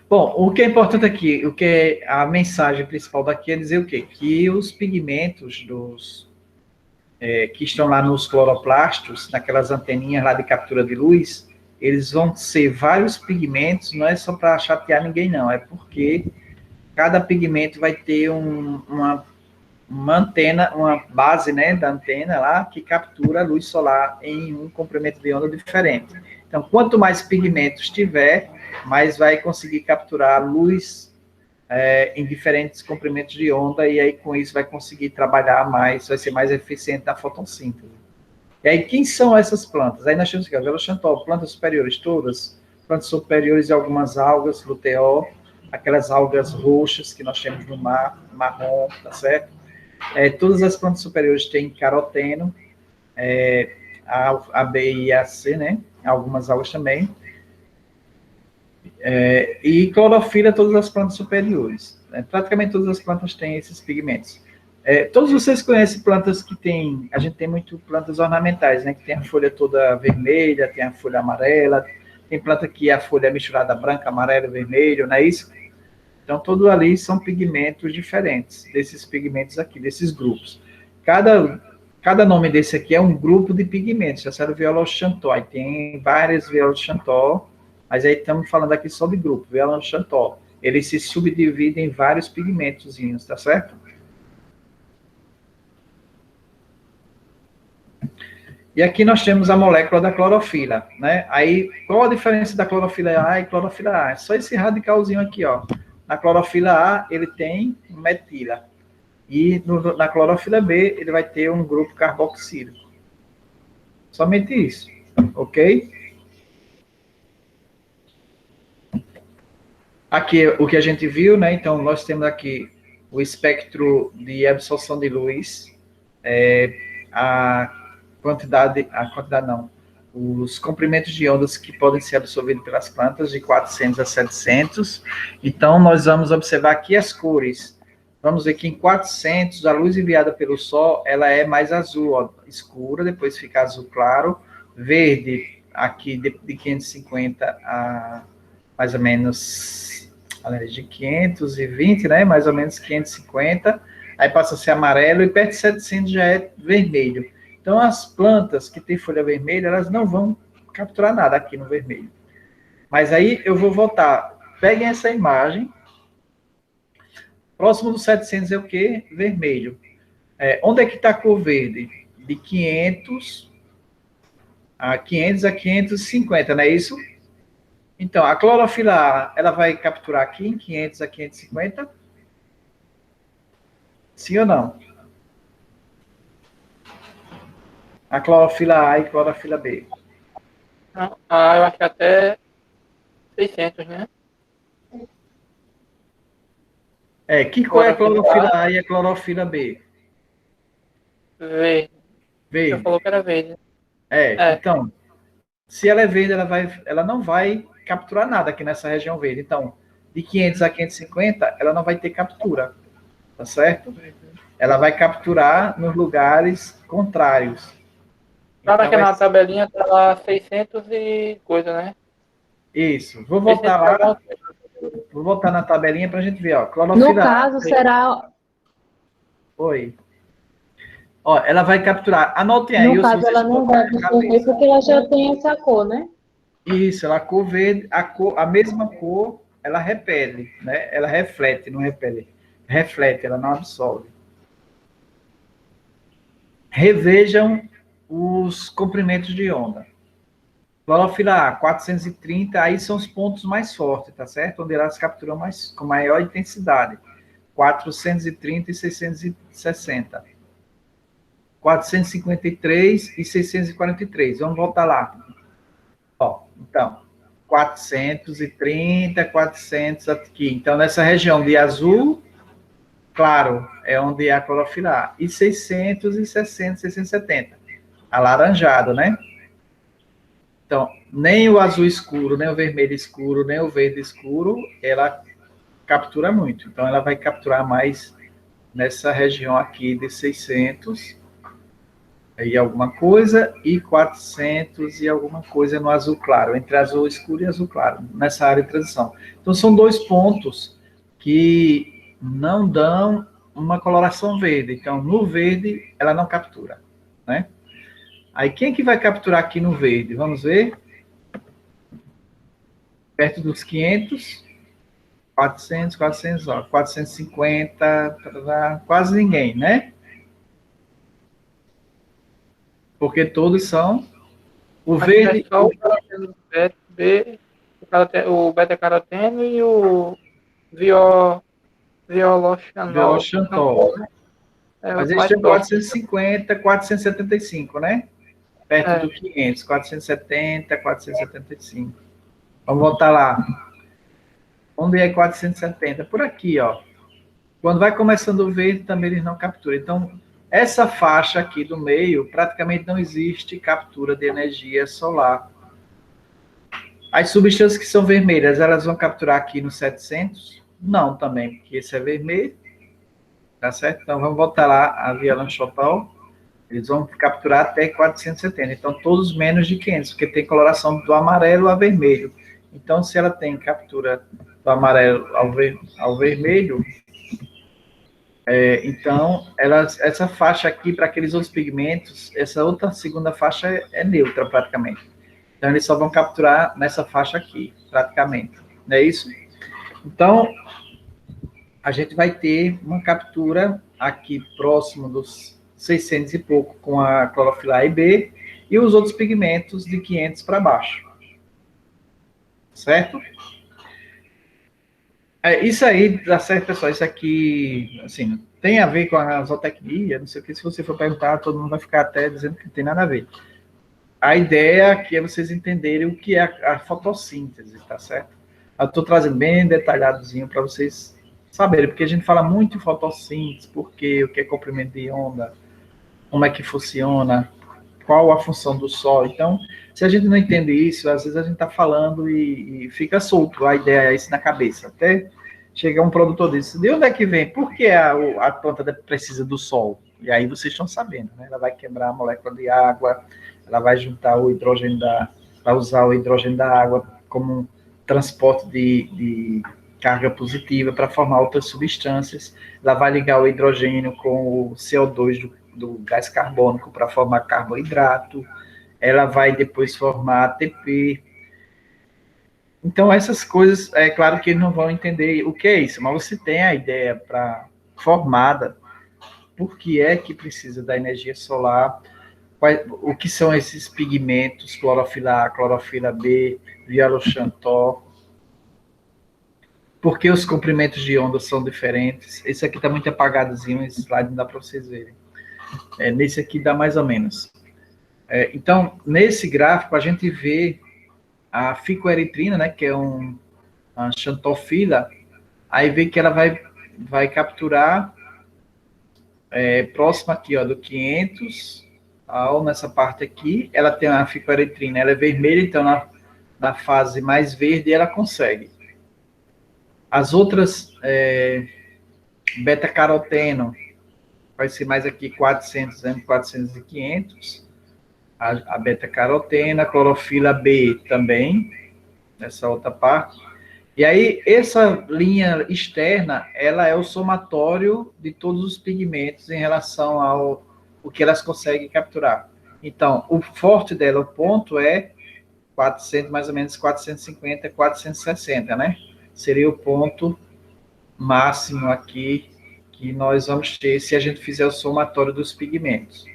Bom, o que é importante aqui, o que é a mensagem principal daqui é dizer o quê? Que os pigmentos que estão lá nos cloroplastos, naquelas anteninhas lá de captura de luz, eles vão ser vários pigmentos, não é só para chatear ninguém, não, é porque cada pigmento vai ter uma antena, uma base, né, da antena lá, que captura a luz solar em um comprimento de onda diferente. Então, quanto mais pigmentos tiver, mais vai conseguir capturar a luz em diferentes comprimentos de onda, e aí com isso vai conseguir trabalhar mais, vai ser mais eficiente na fotossíntese. E aí, quem são essas plantas? Aí nós temos aqui, veloxantol, plantas superiores todas, plantas superiores e algumas algas, luteó, aquelas algas roxas que nós temos no mar, marrom, tá certo? Todas as plantas superiores têm caroteno, a B e a C, né? Algumas algas também. E clorofila, todas as plantas superiores. Praticamente todas as plantas têm esses pigmentos. Todos vocês conhecem plantas que tem... A gente tem muito plantas ornamentais, né? Que tem a folha toda vermelha, tem a folha amarela, tem planta que a folha é misturada branca, amarelo, vermelho, não é isso? Então, tudo ali são pigmentos diferentes, desses pigmentos aqui, desses grupos. Cada nome desse aqui é um grupo de pigmentos, já sabe o Violoxantol, aí tem vários Violoxantol, mas aí estamos falando aqui só de grupo, Violoxantol. Ele se subdivide em vários pigmentozinhos, tá certo? E aqui nós temos a molécula da clorofila, né? Aí, qual a diferença da clorofila A e clorofila A? É só esse radicalzinho aqui, ó. Na clorofila A, ele tem metila. E na clorofila B, ele vai ter um grupo carboxílico. Somente isso, ok? Aqui o que a gente viu, né? Então, nós temos aqui o espectro de absorção de luz, a quantidade não, os comprimentos de ondas que podem ser absorvidos pelas plantas de 400 a 700. Então, nós vamos observar aqui as cores. Vamos ver que em 400, a luz enviada pelo Sol, ela é mais azul, ó, escura, depois fica azul claro, verde, aqui de 550 a mais ou menos, aliás, de 520, né, mais ou menos 550, aí passa a ser amarelo, e perto de 700 já é vermelho. Então, as plantas que têm folha vermelha, elas não vão capturar nada aqui no vermelho. Mas aí eu vou voltar. Peguem essa imagem. Próximo dos 700 é o quê? Vermelho. Onde é que está a cor verde? De 500 a 550, não é isso? Então, a clorofila A, ela vai capturar aqui em 500 a 550? Sim ou não? A clorofila A e clorofila B. Não, eu acho que até 600, né? Que cor é a clorofila A e a clorofila B? Verde. Verde. Você falou que era verde. Então, se ela é verde, ela não vai capturar nada aqui nessa região verde. Então, de 500 a 550, ela não vai ter captura, tá certo? Ela vai capturar nos lugares contrários. Claro que na tabelinha tá lá 600 e coisa, né? Isso. Vou voltar lá. Vou voltar na tabelinha para a gente ver, ó. Clorofila No caso, será... Oi. Ó, ela vai capturar. Anotem aí. No caso, ela não vai absorver porque ela já tem essa cor, né? Isso, ela cor verde, a mesma cor, ela repele, né? Ela reflete, não repele. Reflete, ela não absorve. Revejam os comprimentos de onda. Clorofila A, 430, aí são os pontos mais fortes, tá certo? Onde elas capturam com maior intensidade. 430 e 660. 453 e 643. Vamos voltar lá. Ó, então, 430, 400 aqui. Então, nessa região de azul, claro, é onde é a clorofila A. E 660, 670. Alaranjado, né? Então, nem o azul escuro, nem o vermelho escuro, nem o verde escuro, ela captura muito. Então, ela vai capturar mais nessa região aqui de 600 e alguma coisa, e 400 e alguma coisa no azul claro, entre azul escuro e azul claro, nessa área de transição. Então, são dois pontos que não dão uma coloração verde. Então, no verde, ela não captura, né? Aí, quem que vai capturar aqui no verde? Vamos ver. Perto dos 500, 400, 400, ó, 450, quase ninguém, né? Porque todos são o verde... O beta-caroteno e o violoxantol. Mas eles têm 450, 475, né? Perto do 500, 470, 475. Vamos voltar lá. Onde é 470? Por aqui, ó. Quando vai começando o verde, também eles não capturam. Então, essa faixa aqui do meio, praticamente não existe captura de energia solar. As substâncias que são vermelhas, elas vão capturar aqui no 700? Não, também, porque esse é vermelho. Tá certo? Então, vamos voltar lá a violoxantol. Eles vão capturar até 470. Então, todos menos de 500, porque tem coloração do amarelo a vermelho. Então, se ela tem captura do amarelo ao vermelho, então, essa faixa aqui, para aqueles outros pigmentos, essa outra segunda faixa é neutra, praticamente. Então, eles só vão capturar nessa faixa aqui, praticamente. Não é isso? Então, a gente vai ter uma captura aqui próximo dos 600 e pouco com a clorofila A e B, e os outros pigmentos de 500 para baixo. Certo? Isso aí, tá certo, pessoal? Isso aqui, assim, tem a ver com a zootecnia, não sei o que, se você for perguntar, todo mundo vai ficar até dizendo que não tem nada a ver. A ideia aqui é vocês entenderem o que é a fotossíntese, tá certo? Eu estou trazendo bem detalhadozinho para vocês saberem, porque a gente fala muito em fotossíntese, porque o que é comprimento de onda, como é que funciona, qual a função do Sol. Então, Se a gente não entende isso, às vezes a gente está falando e fica solto, a ideia é isso na cabeça. Até chega um produtor desse, de onde é que vem? Por que a planta precisa do sol? E aí vocês estão sabendo, né? Ela vai quebrar a molécula de água, ela vai juntar o hidrogênio vai usar o hidrogênio da água como um transporte de carga positiva para formar outras substâncias, ela vai ligar o hidrogênio com o CO2 do gás carbônico para formar carboidrato, ela vai depois formar ATP. Então, essas coisas, é claro que eles não vão entender o que é isso, mas você tem a ideia formada, por que é que precisa da energia solar, o que são esses pigmentos, clorofila A, clorofila B, viola-xantó, por que os comprimentos de onda são diferentes. Esse aqui está muito apagadozinho, esse slide não dá para vocês verem. Nesse aqui dá mais ou menos. Então, nesse gráfico, a gente vê a ficoeritrina, né, que é uma xantofila, aí vê que ela vai capturar próximo aqui, ó, do 500, nessa parte aqui, ela tem a ficoeritrina, ela é vermelha, então na fase mais verde ela consegue. As outras, beta-caroteno, vai ser mais aqui 400, entre 400 e 500, a beta-carotena, a clorofila B também, nessa outra parte. E aí, essa linha externa, ela é o somatório de todos os pigmentos em relação ao que elas conseguem capturar. Então, o forte dela, o ponto é 400, mais ou menos 450, 460, né? Seria o ponto máximo aqui que nós vamos ter se a gente fizer o somatório dos pigmentos.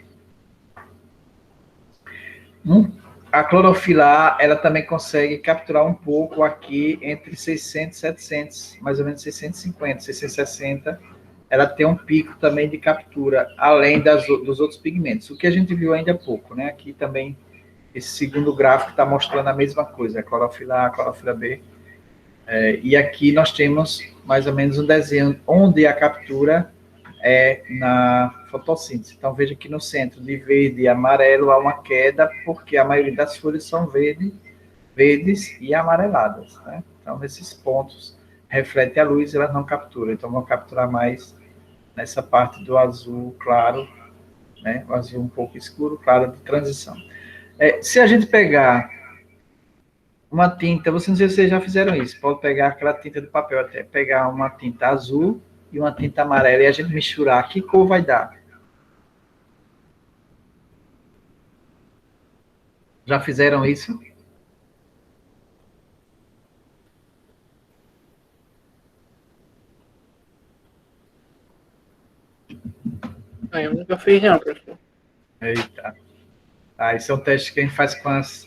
A clorofila A, ela também consegue capturar um pouco aqui entre 600 e 700, mais ou menos 650, 660. Ela tem um pico também de captura, além dos outros pigmentos. O que a gente viu ainda é pouco, né? Aqui também, esse segundo gráfico está mostrando a mesma coisa, a clorofila A, a clorofila B. E aqui nós temos mais ou menos um desenho onde a captura é na fotossíntese. Então, veja que no centro, de verde e amarelo, há uma queda, porque a maioria das folhas são verdes e amareladas, né? Então, nesses pontos, reflete a luz e elas não capturam. Então, vão capturar mais nessa parte do azul claro, né? O azul um pouco escuro, claro, de transição. Se a gente pegar uma tinta, não sei se vocês já fizeram isso, pode pegar aquela tinta de papel até, pegar uma tinta azul e uma tinta amarela e a gente misturar, que cor vai dar? Já fizeram isso? Eu nunca fiz não, professor. Eita. Esse é um teste que a gente faz com as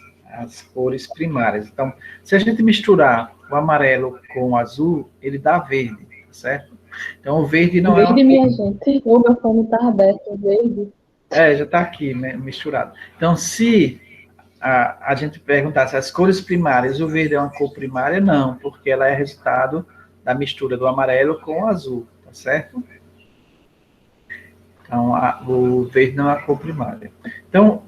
cores primárias. Então, se a gente misturar o amarelo com o azul, ele dá verde, certo? Então, o verde não verde, minha gente. O meu fone está aberto, verde. Já está aqui, né, misturado. Então, se a gente perguntar se as cores primárias, o verde é uma cor primária, não, porque ela é resultado da mistura do amarelo com o azul, tá certo? Então, o verde não é a cor primária. Então,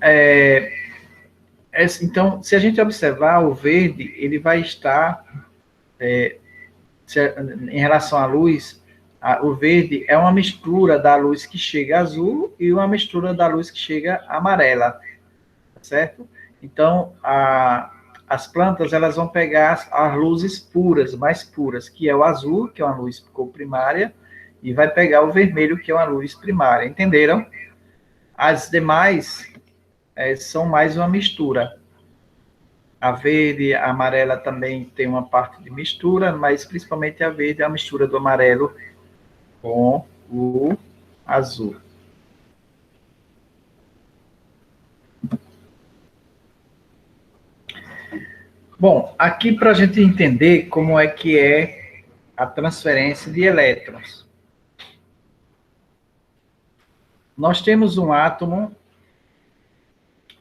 então, se a gente observar, o verde, ele vai estar, em relação à luz, o verde é uma mistura da luz que chega azul e uma mistura da luz que chega amarela, certo? Então, as plantas, elas vão pegar as luzes puras, mais puras, que é o azul, que é uma luz cor primária, e vai pegar o vermelho, que é uma luz primária, entenderam? As demais são mais uma mistura. A verde, a amarela também tem uma parte de mistura, mas principalmente a verde é a mistura do amarelo com o azul. Bom, aqui para a gente entender como é que é a transferência de elétrons. Nós temos um átomo.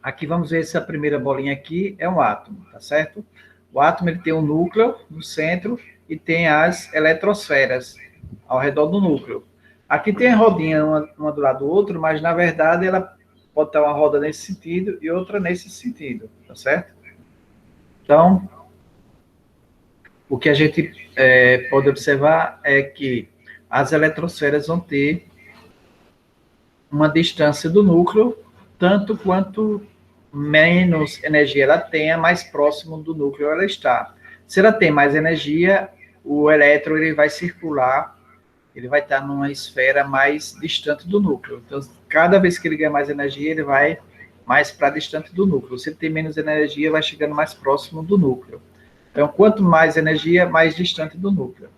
Aqui vamos ver essa primeira bolinha aqui é um átomo, tá certo? O átomo ele tem um núcleo no centro e tem as eletrosferas ao redor do núcleo. Aqui tem a rodinha uma do lado do outro, mas na verdade ela pode ter uma roda nesse sentido e outra nesse sentido, tá certo? Então, o que a gente pode observar é que as eletrosferas vão ter uma distância do núcleo, tanto quanto menos energia ela tenha, mais próximo do núcleo ela está. Se ela tem mais energia, o elétron ele vai circular, ele vai estar numa esfera mais distante do núcleo. Então, cada vez que ele ganha mais energia, ele vai mais para distante do núcleo. Se ele tem menos energia, vai chegando mais próximo do núcleo. Então, quanto mais energia, mais distante do núcleo.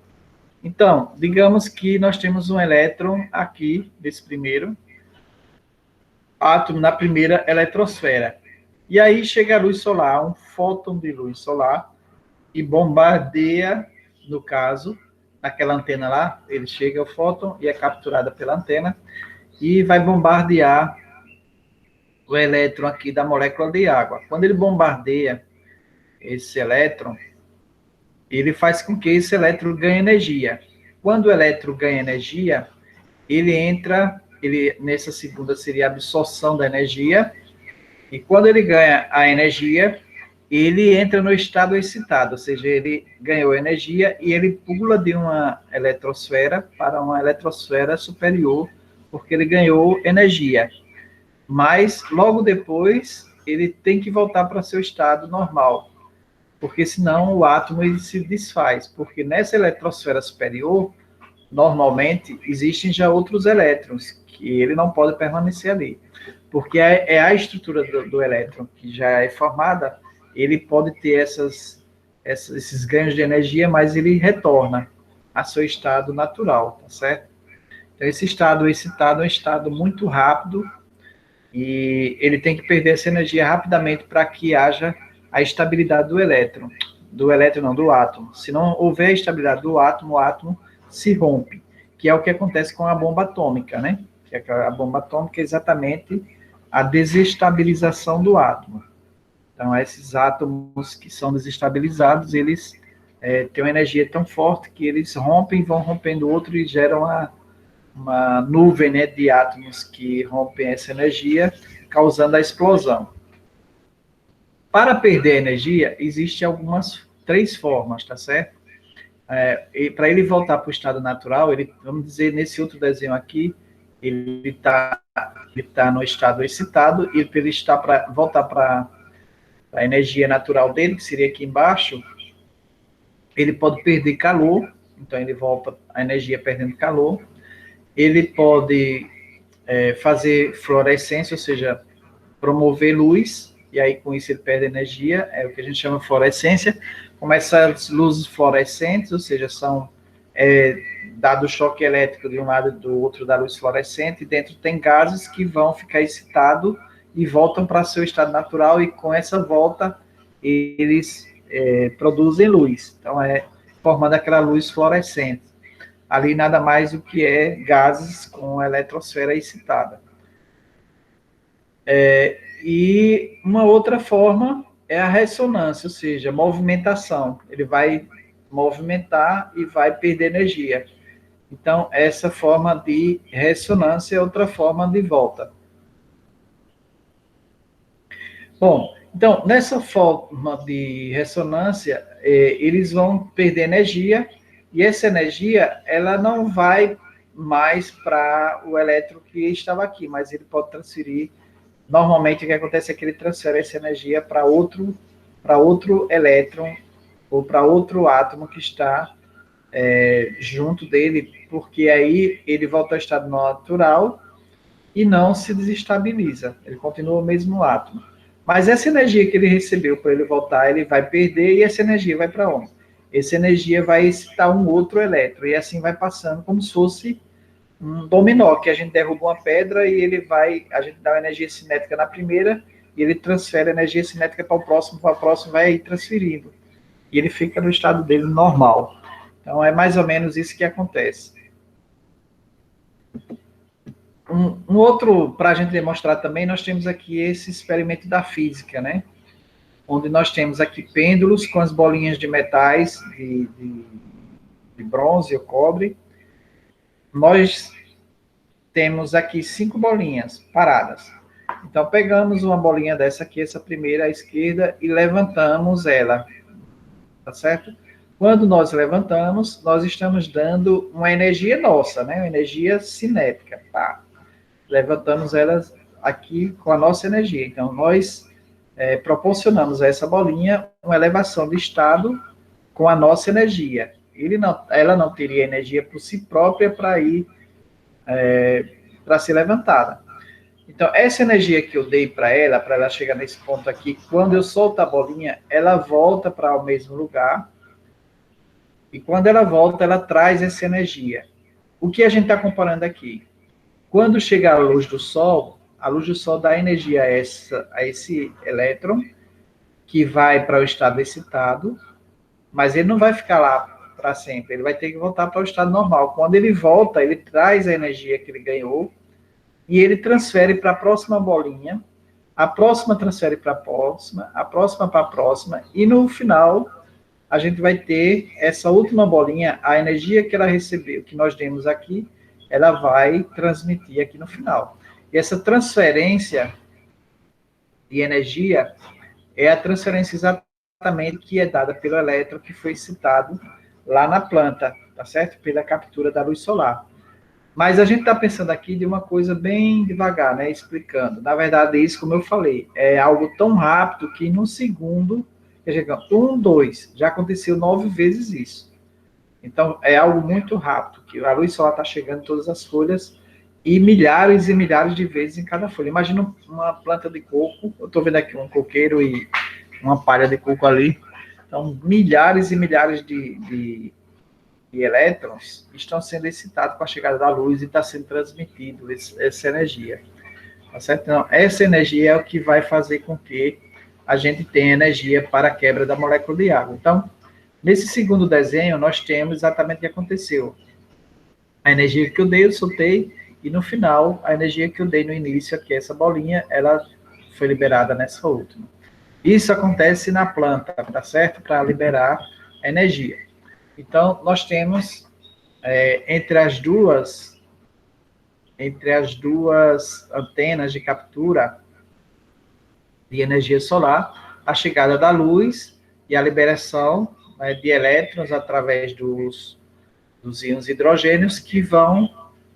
Então, digamos que nós temos um elétron aqui, desse primeiro átomo, na primeira eletrosfera. E aí chega a luz solar, um fóton de luz solar, e bombardeia, no caso, naquela antena lá, ele chega ao fóton e é capturada pela antena, e vai bombardear o elétron aqui da molécula de água. Quando ele bombardeia esse elétron, ele faz com que esse elétron ganhe energia. Quando o elétron ganha energia, ele entra, nessa segunda seria a absorção da energia, e quando ele ganha a energia, ele entra no estado excitado, ou seja, ele ganhou energia e ele pula de uma eletrosfera para uma eletrosfera superior, porque ele ganhou energia. Mas, logo depois, ele tem que voltar para seu estado normal, porque senão o átomo ele se desfaz, porque nessa eletrosfera superior, normalmente, existem já outros elétrons, que ele não pode permanecer ali, porque é a estrutura do elétron que já é formada, ele pode ter esses ganhos de energia, mas ele retorna a seu estado natural, tá certo? Então, esse estado excitado é um estado muito rápido e ele tem que perder essa energia rapidamente para que haja a estabilidade do átomo. Se não houver a estabilidade do átomo, o átomo se rompe, que é o que acontece com a bomba atômica, né? Que a bomba atômica é exatamente a desestabilização do átomo. Então, esses átomos que são desestabilizados, eles têm uma energia tão forte que eles rompem, vão rompendo outro e geram uma nuvem, né, de átomos que rompem essa energia, causando a explosão. Para perder energia, existem três formas, tá certo? Para ele voltar para o estado natural, vamos dizer, nesse outro desenho aqui, ele está no estado excitado, e para ele voltar para a energia natural dele, que seria aqui embaixo, ele pode perder calor, então ele volta a energia perdendo calor, ele pode fazer fluorescência, ou seja, promover luz, e aí com isso ele perde energia, é o que a gente chama de fluorescência. Como essas luzes fluorescentes, ou seja, são dado choque elétrico de um lado e do outro da luz fluorescente, e dentro tem gases que vão ficar excitados e voltam para seu estado natural, e com essa volta eles produzem luz. Então, formando aquela luz fluorescente. Ali nada mais do que gases com a eletrosfera excitada. E uma outra forma é a ressonância, ou seja, movimentação. Ele vai movimentar e vai perder energia. Então, essa forma de ressonância é outra forma de volta. Bom, então, nessa forma de ressonância, eles vão perder energia, e essa energia, ela não vai mais para o elétron que estava aqui, mas ele pode transferir. Normalmente, o que acontece é que ele transfere essa energia para outro elétron, ou para outro átomo que está junto dele, porque aí ele volta ao estado natural e não se desestabiliza, ele continua o mesmo átomo. Mas essa energia que ele recebeu para ele voltar, ele vai perder, e essa energia vai para onde? Essa energia vai excitar um outro elétron, e assim vai passando como se fosse um dominó, que a gente derruba uma pedra e a gente dá uma energia cinética na primeira, e ele transfere a energia cinética para o próximo vai transferindo. E ele fica no estado dele normal. Então, é mais ou menos isso que acontece. Um outro, para a gente demonstrar também, nós temos aqui esse experimento da física, né? Onde nós temos aqui pêndulos com as bolinhas de metais, de bronze ou cobre. Nós temos aqui 5 bolinhas paradas. Então, pegamos uma bolinha dessa aqui, essa primeira à esquerda, e levantamos ela, tá certo? Quando nós levantamos, nós estamos dando uma energia nossa, né? Uma energia cinética, pá. Levantamos elas aqui com a nossa energia. Então, nós proporcionamos a essa bolinha uma elevação de estado com a nossa energia. Ela não teria energia por si própria para ir para ser levantada. Então, essa energia que eu dei para ela chegar nesse ponto aqui, quando eu solto a bolinha, ela volta para o mesmo lugar. E quando ela volta, ela traz essa energia. O que a gente está comparando aqui? Quando chega a luz do Sol dá energia a esse elétron, que vai para o estado excitado, mas ele não vai ficar lá para sempre, ele vai ter que voltar para o estado normal. Quando ele volta, ele traz a energia que ele ganhou, e ele transfere para a próxima bolinha, a próxima transfere para a próxima para a próxima, e no final, a gente vai ter essa última bolinha, a energia que ela recebeu, que nós demos aqui, ela vai transmitir aqui no final. E essa transferência de energia é a transferência exatamente que é dada pelo elétron que foi citado lá na planta, tá certo? Pela captura da luz solar. Mas a gente está pensando aqui de uma coisa bem devagar, né? Explicando. Na verdade, isso, como eu falei, é algo tão rápido que num segundo, 1, 2, já aconteceu 9 vezes isso. Então, é algo muito rápido, que a luz solar está chegando em todas as folhas e milhares de vezes em cada folha. Imagina uma planta de coco, eu estou vendo aqui um coqueiro e uma palha de coco ali. Então, milhares e milhares de elétrons estão sendo excitados com a chegada da luz e está sendo transmitido essa energia. Tá certo? Então, essa energia é o que vai fazer com que a gente tenha energia para a quebra da molécula de água. Então, nesse segundo desenho, nós temos exatamente o que aconteceu. A energia que eu dei, eu soltei, e no final, a energia que eu dei no início, aqui, essa bolinha, ela foi liberada nessa última. Isso acontece na planta, tá certo? Para liberar energia. Então, nós temos, entre as duas antenas de captura de energia solar, a chegada da luz e a liberação de elétrons através dos íons hidrogênios que vão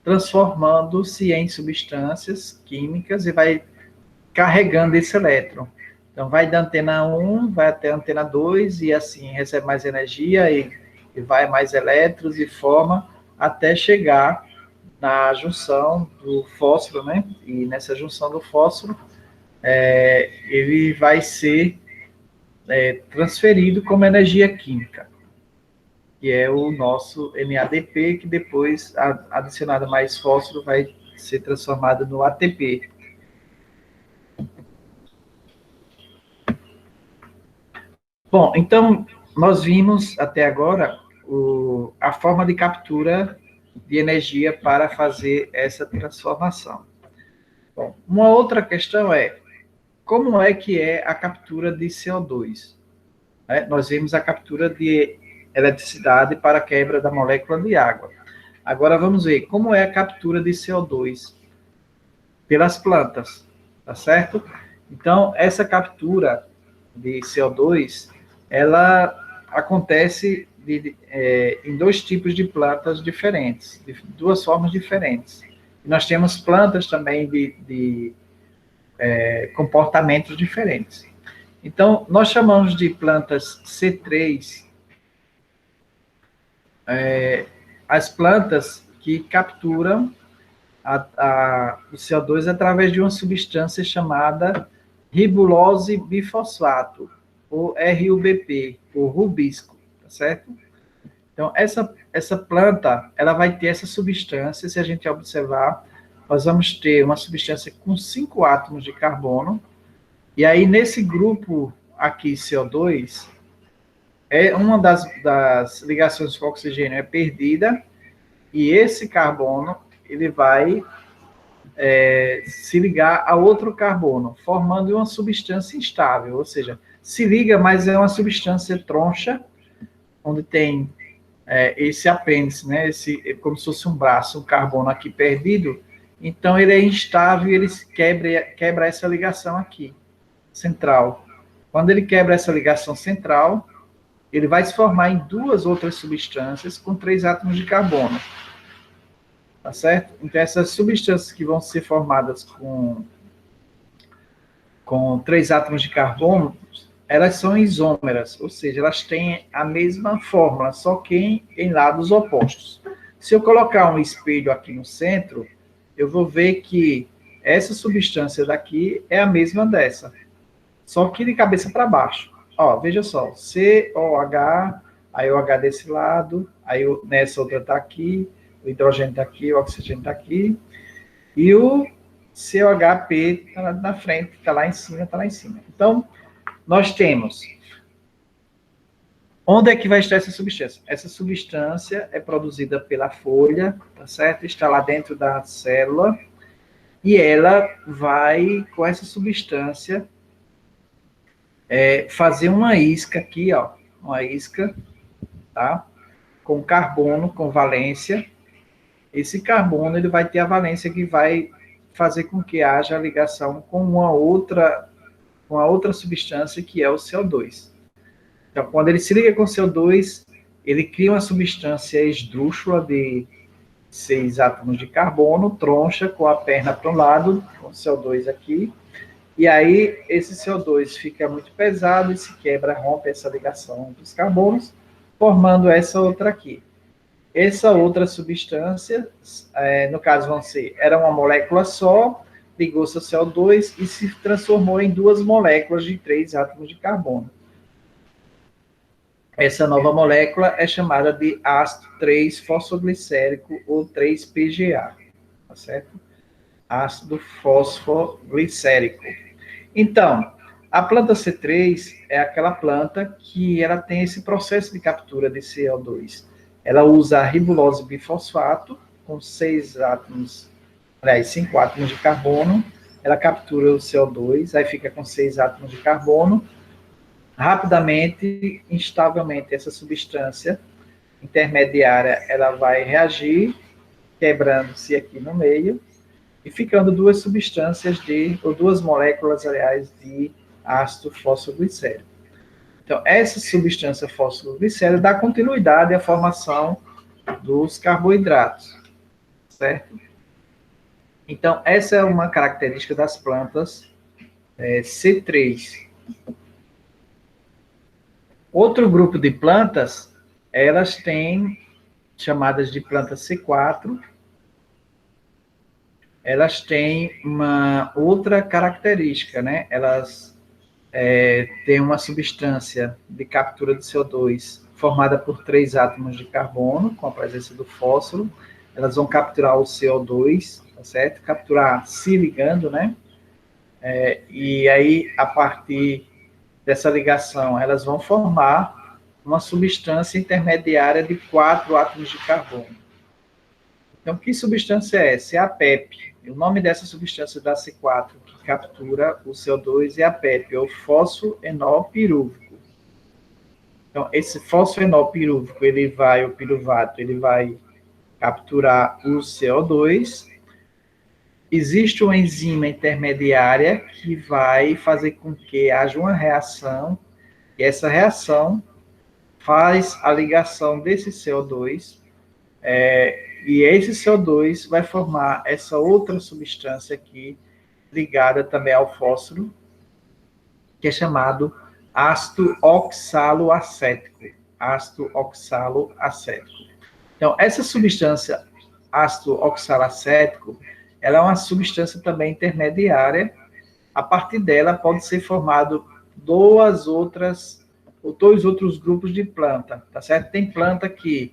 transformando-se em substâncias químicas e vai carregando esse elétron. Então, vai da antena 1, vai até a antena 2 e assim recebe mais energia e vai mais elétrons e forma até chegar na junção do fósforo, né? E nessa junção do fósforo, ele vai ser transferido como energia química, que é o nosso NADP, que depois, adicionado mais fósforo, vai ser transformado no ATP. Bom, então, nós vimos até agora a forma de captura de energia para fazer essa transformação. Bom, uma outra questão é, como é que é a captura de CO2? Nós vimos a captura de eletricidade para a quebra da molécula de água. Agora vamos ver como é a captura de CO2 pelas plantas, tá certo? Então, essa captura de CO2, ela acontece em 2 tipos de plantas diferentes, de 2 formas diferentes. E nós temos plantas também de comportamentos diferentes. Então, nós chamamos de plantas C3 as plantas que capturam o CO2 através de uma substância chamada ribulose bifosfato, ou RUBP, ou rubisco, tá certo? Então, essa planta, ela vai ter essa substância, se a gente observar, nós vamos ter uma substância com 5 átomos de carbono, e aí nesse grupo aqui, CO2, uma das ligações com oxigênio é perdida, e esse carbono, ele vai se ligar a outro carbono, formando uma substância instável, ou seja, se liga, mas é uma substância troncha, onde tem esse apêndice, né, como se fosse um braço, um carbono aqui perdido, Então, ele é instável e ele quebra essa ligação aqui, central. Quando ele quebra essa ligação central, ele vai se formar em duas outras substâncias com 3 átomos de carbono. Tá certo? Então, essas substâncias que vão ser formadas com 3 átomos de carbono, elas são isômeras, ou seja, elas têm a mesma fórmula, só que em lados opostos. Se eu colocar um espelho aqui no centro, eu vou ver que essa substância daqui é a mesma dessa, só que de cabeça para baixo. Ó, veja só, COH, aí o H desse lado, aí nessa outra está aqui, o hidrogênio está aqui, o oxigênio está aqui, e o COHP está na frente, está lá em cima, está lá em cima. Então, nós temos... Onde é que vai estar essa substância? Essa substância é produzida pela folha, tá certo? Está lá dentro da célula, e ela vai, com essa substância, fazer uma isca aqui, ó, uma isca, tá? Com carbono, com valência. Esse carbono, ele vai ter a valência que vai fazer com que haja ligação com uma outra substância, que é o CO2. Então, quando ele se liga com o CO2, ele cria uma substância esdrúxula de 6 átomos de carbono, troncha com a perna para um lado, com o CO2 aqui, e aí esse CO2 fica muito pesado e se quebra, rompe essa ligação dos carbonos, formando essa outra aqui. Essa outra substância, no caso era uma molécula só, ligou-se ao CO2 e se transformou em 2 moléculas de 3 átomos de carbono. Essa nova molécula é chamada de ácido 3-fosfoglicérico ou 3-PGA, tá certo? Ácido fosfoglicérico. Então, a planta C3 é aquela planta que ela tem esse processo de captura de CO2. Ela usa a ribulose bifosfato com 5 átomos de carbono, ela captura o CO2, aí fica com 6 átomos de carbono. Rapidamente, instavelmente, essa substância intermediária, ela vai reagir, quebrando-se aqui no meio, e ficando 2 substâncias ou 2 moléculas, aliás, de ácido fosfoglicérico. Então, essa substância fosfoglicérica dá continuidade à formação dos carboidratos, certo? Então, essa é uma característica das plantas C3. Outro grupo de plantas, elas têm, chamadas de plantas C4, elas têm uma outra característica, né? Elas têm uma substância de captura de CO2 formada por 3 átomos de carbono, com a presença do fósforo. Elas vão capturar o CO2, tá certo? Capturar se ligando, né? E aí, a partir dessa ligação, elas vão formar uma substância intermediária de 4 átomos de carbono. Então, que substância é essa? É a PEP. O nome dessa substância da C4, que captura o CO2, é a PEP, é o fosfoenolpirúvico. Então, esse fosfoenolpirúvico, o piruvato, ele vai capturar o CO2. Existe uma enzima intermediária que vai fazer com que haja uma reação, e essa reação faz a ligação desse CO2, e esse CO2 vai formar essa outra substância aqui, ligada também ao fósforo, que é chamado ácido oxaloacético. Ácido oxaloacético. Então, essa substância, ácido oxaloacético, ela é uma substância também intermediária. A partir dela pode ser formado dois outros grupos de planta, tá certo? Tem planta que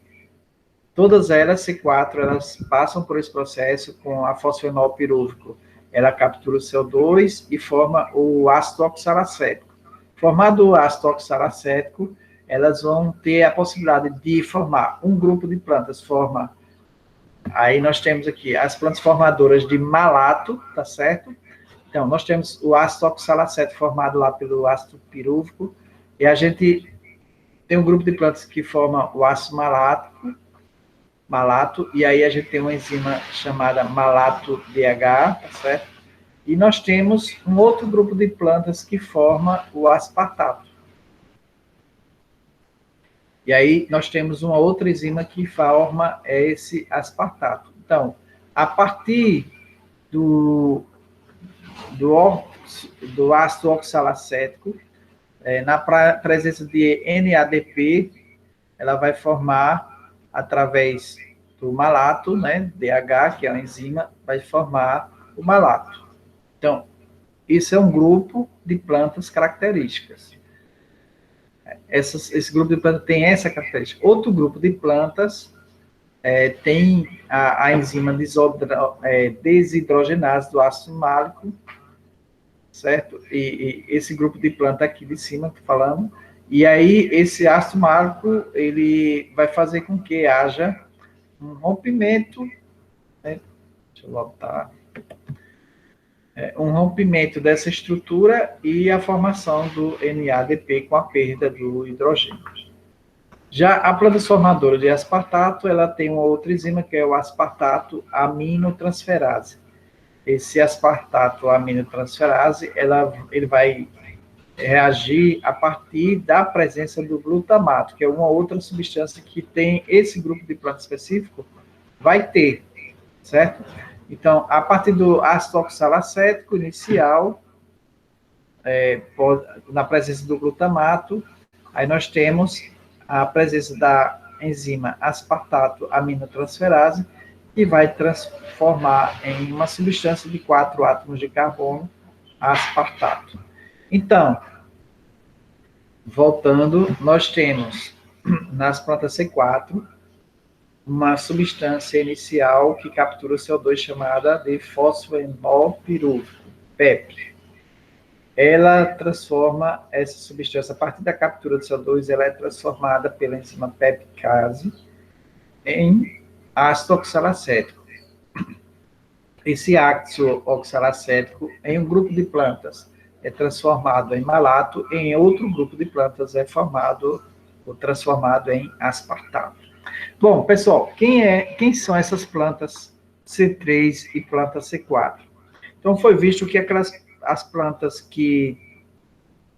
todas elas, C4, elas passam por esse processo com a fosfenolpirúvico. Ela captura o CO2 e forma o ácido oxalacético. Formado o ácido oxalacético, elas vão ter a possibilidade de formar um grupo de plantas, aí nós temos aqui as plantas formadoras de malato, tá certo? Então, nós temos o ácido oxalacético formado lá pelo ácido pirúvico, e a gente tem um grupo de plantas que forma o ácido malático, malato, e aí a gente tem uma enzima chamada malato-DH, tá certo? E nós temos um outro grupo de plantas que forma o aspartato. E aí nós temos uma outra enzima que forma esse aspartato. Então, a partir do ácido oxalacético, na presença de NADP, ela vai formar, através do malato, né, DH, que é a enzima, vai formar o malato. Então, isso é um grupo de plantas características. Esse grupo de plantas tem essa característica. Outro grupo de plantas tem a enzima desidrogenase do ácido málico, certo? E esse grupo de planta aqui de cima que falamos, e aí esse ácido málico, ele vai fazer com que haja um rompimento, né? Deixa eu voltar. Um rompimento dessa estrutura e a formação do NADP com a perda do hidrogênio. Já a planta transformadora de aspartato, ela tem uma outra enzima que é o aspartato aminotransferase. Esse aspartato aminotransferase, ele vai reagir a partir da presença do glutamato, que é uma outra substância que tem esse grupo de planta específico, vai ter, certo? Então, a partir do ácido oxalacético inicial, na presença do glutamato, aí nós temos a presença da enzima aspartato aminotransferase, que vai transformar em uma substância de 4 átomos de carbono, aspartato. Então, voltando, nós temos nas plantas C4 uma substância inicial que captura o CO2 chamada de fosfoenol pirúvico, PEP. Ela transforma essa substância, a partir da captura do CO2, ela é transformada pela enzima pepcase em ácido oxalacético. Esse ácido oxalacético, em um grupo de plantas, é transformado em malato, em outro grupo de plantas é formado ou transformado em aspartato. Bom, pessoal, quem são essas plantas C3 e planta C4? Então, foi visto que as plantas que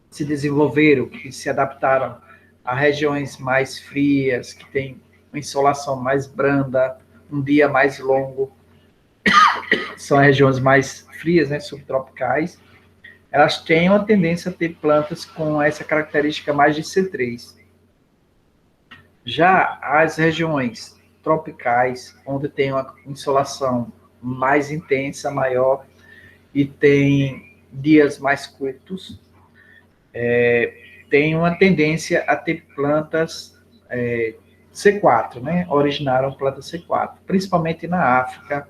se desenvolveram, que se adaptaram a regiões mais frias, que têm uma insolação mais branda, um dia mais longo, são regiões mais frias, né, subtropicais, elas têm uma tendência a ter plantas com essa característica mais de C3. Já as regiões tropicais, onde tem uma insolação mais intensa, maior, e tem dias mais curtos, tem uma tendência a ter plantas C4, né? Originaram plantas C4, principalmente na África,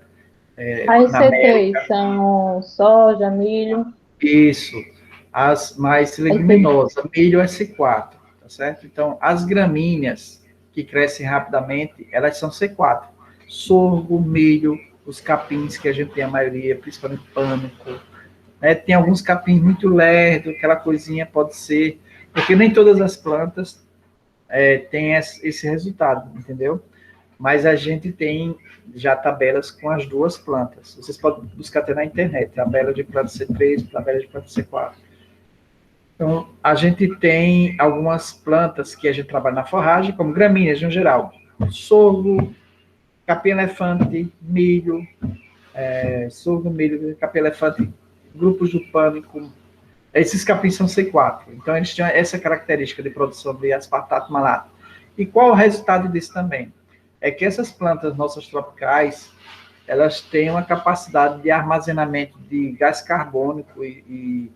As na C3 América. são soja, milho. Isso, as mais leguminosas, milho é C4, tá certo? Então, as gramíneas que crescem rapidamente, elas são C4. Sorgo, milho, os capins que a gente tem a maioria, principalmente pânico, né? Tem alguns capins muito lerdos, aquela coisinha pode ser, porque nem todas as plantas têm esse resultado, entendeu? Mas a gente tem já tabelas com as duas plantas. Vocês podem buscar até na internet, tabela de planta C3, tabela de planta C4. Então, a gente tem algumas plantas que a gente trabalha na forragem, como gramíneas, no geral. Sorgo, capim-elefante, milho, sorgo, milho, capim-elefante, grupos do pânico. Esses capins são C4. Então, eles têm essa característica de produção de aspartato malato. E qual o resultado disso também? É que essas plantas nossas tropicais, elas têm uma capacidade de armazenamento de gás carbônico e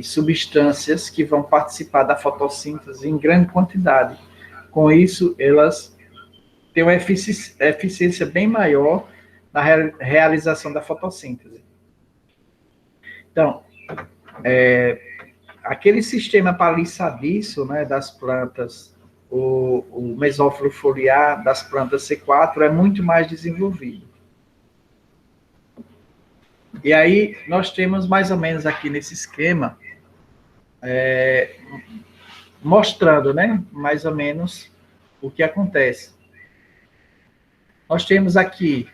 substâncias que vão participar da fotossíntese em grande quantidade. Com isso, elas têm uma eficiência bem maior na realização da fotossíntese. Então, aquele sistema paliçadiço, né, das plantas, o mesófilo foliar das plantas C4 é muito mais desenvolvido. E aí, nós temos mais ou menos aqui nesse esquema, mostrando, né, mais ou menos o que acontece. Nós temos aqui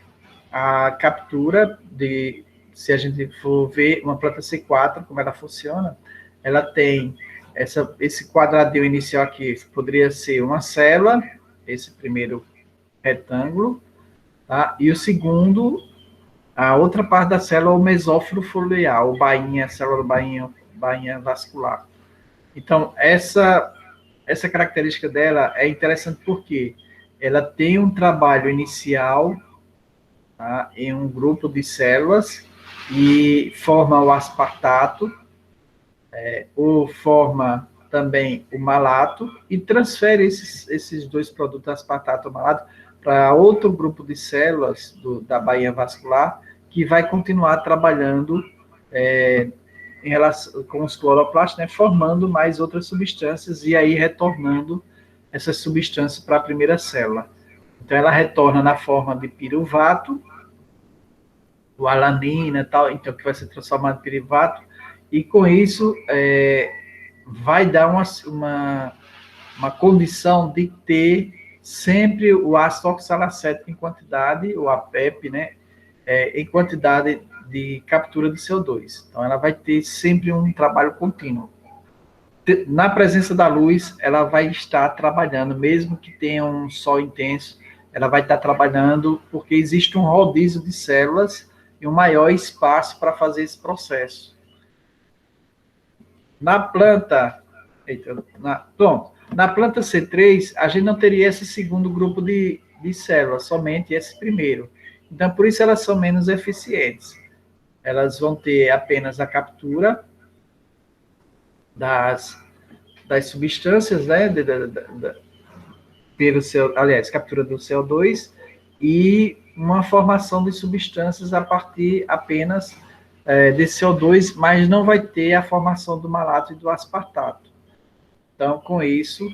a captura de, se a gente for ver uma planta C4, como ela funciona, ela tem esse quadradinho inicial aqui, poderia ser uma célula, esse primeiro retângulo, tá? E o segundo, a outra parte da célula, o mesófilo foliar, o bainha, célula bainha vascular. Então, essa característica dela é interessante porque ela tem um trabalho inicial, tá, em um grupo de células e forma o aspartato, ou forma também o malato e transfere esses dois produtos, aspartato e malato, para outro grupo de células da bainha vascular que vai continuar trabalhando em relação com os cloroplastos, né, formando mais outras substâncias e aí retornando essas substâncias para a primeira célula. Então, ela retorna na forma de piruvato, o alanina e tal, então, que vai ser transformado em piruvato, e com isso vai dar uma condição de ter sempre o ácido oxalacético em quantidade, o APEP, né, em quantidade de captura de CO2. Então, ela vai ter sempre um trabalho contínuo. Na presença da luz, ela vai estar trabalhando, mesmo que tenha um sol intenso, ela vai estar trabalhando porque existe um rodízio de células e um maior espaço para fazer esse processo. Na planta, na planta C3, a gente não teria esse segundo grupo de células, somente esse primeiro. Então, por isso elas são menos eficientes. Elas vão ter apenas a captura das substâncias, né, captura do CO2 e uma formação de substâncias a partir apenas desse CO2, mas não vai ter a formação do malato e do aspartato. Então, com isso,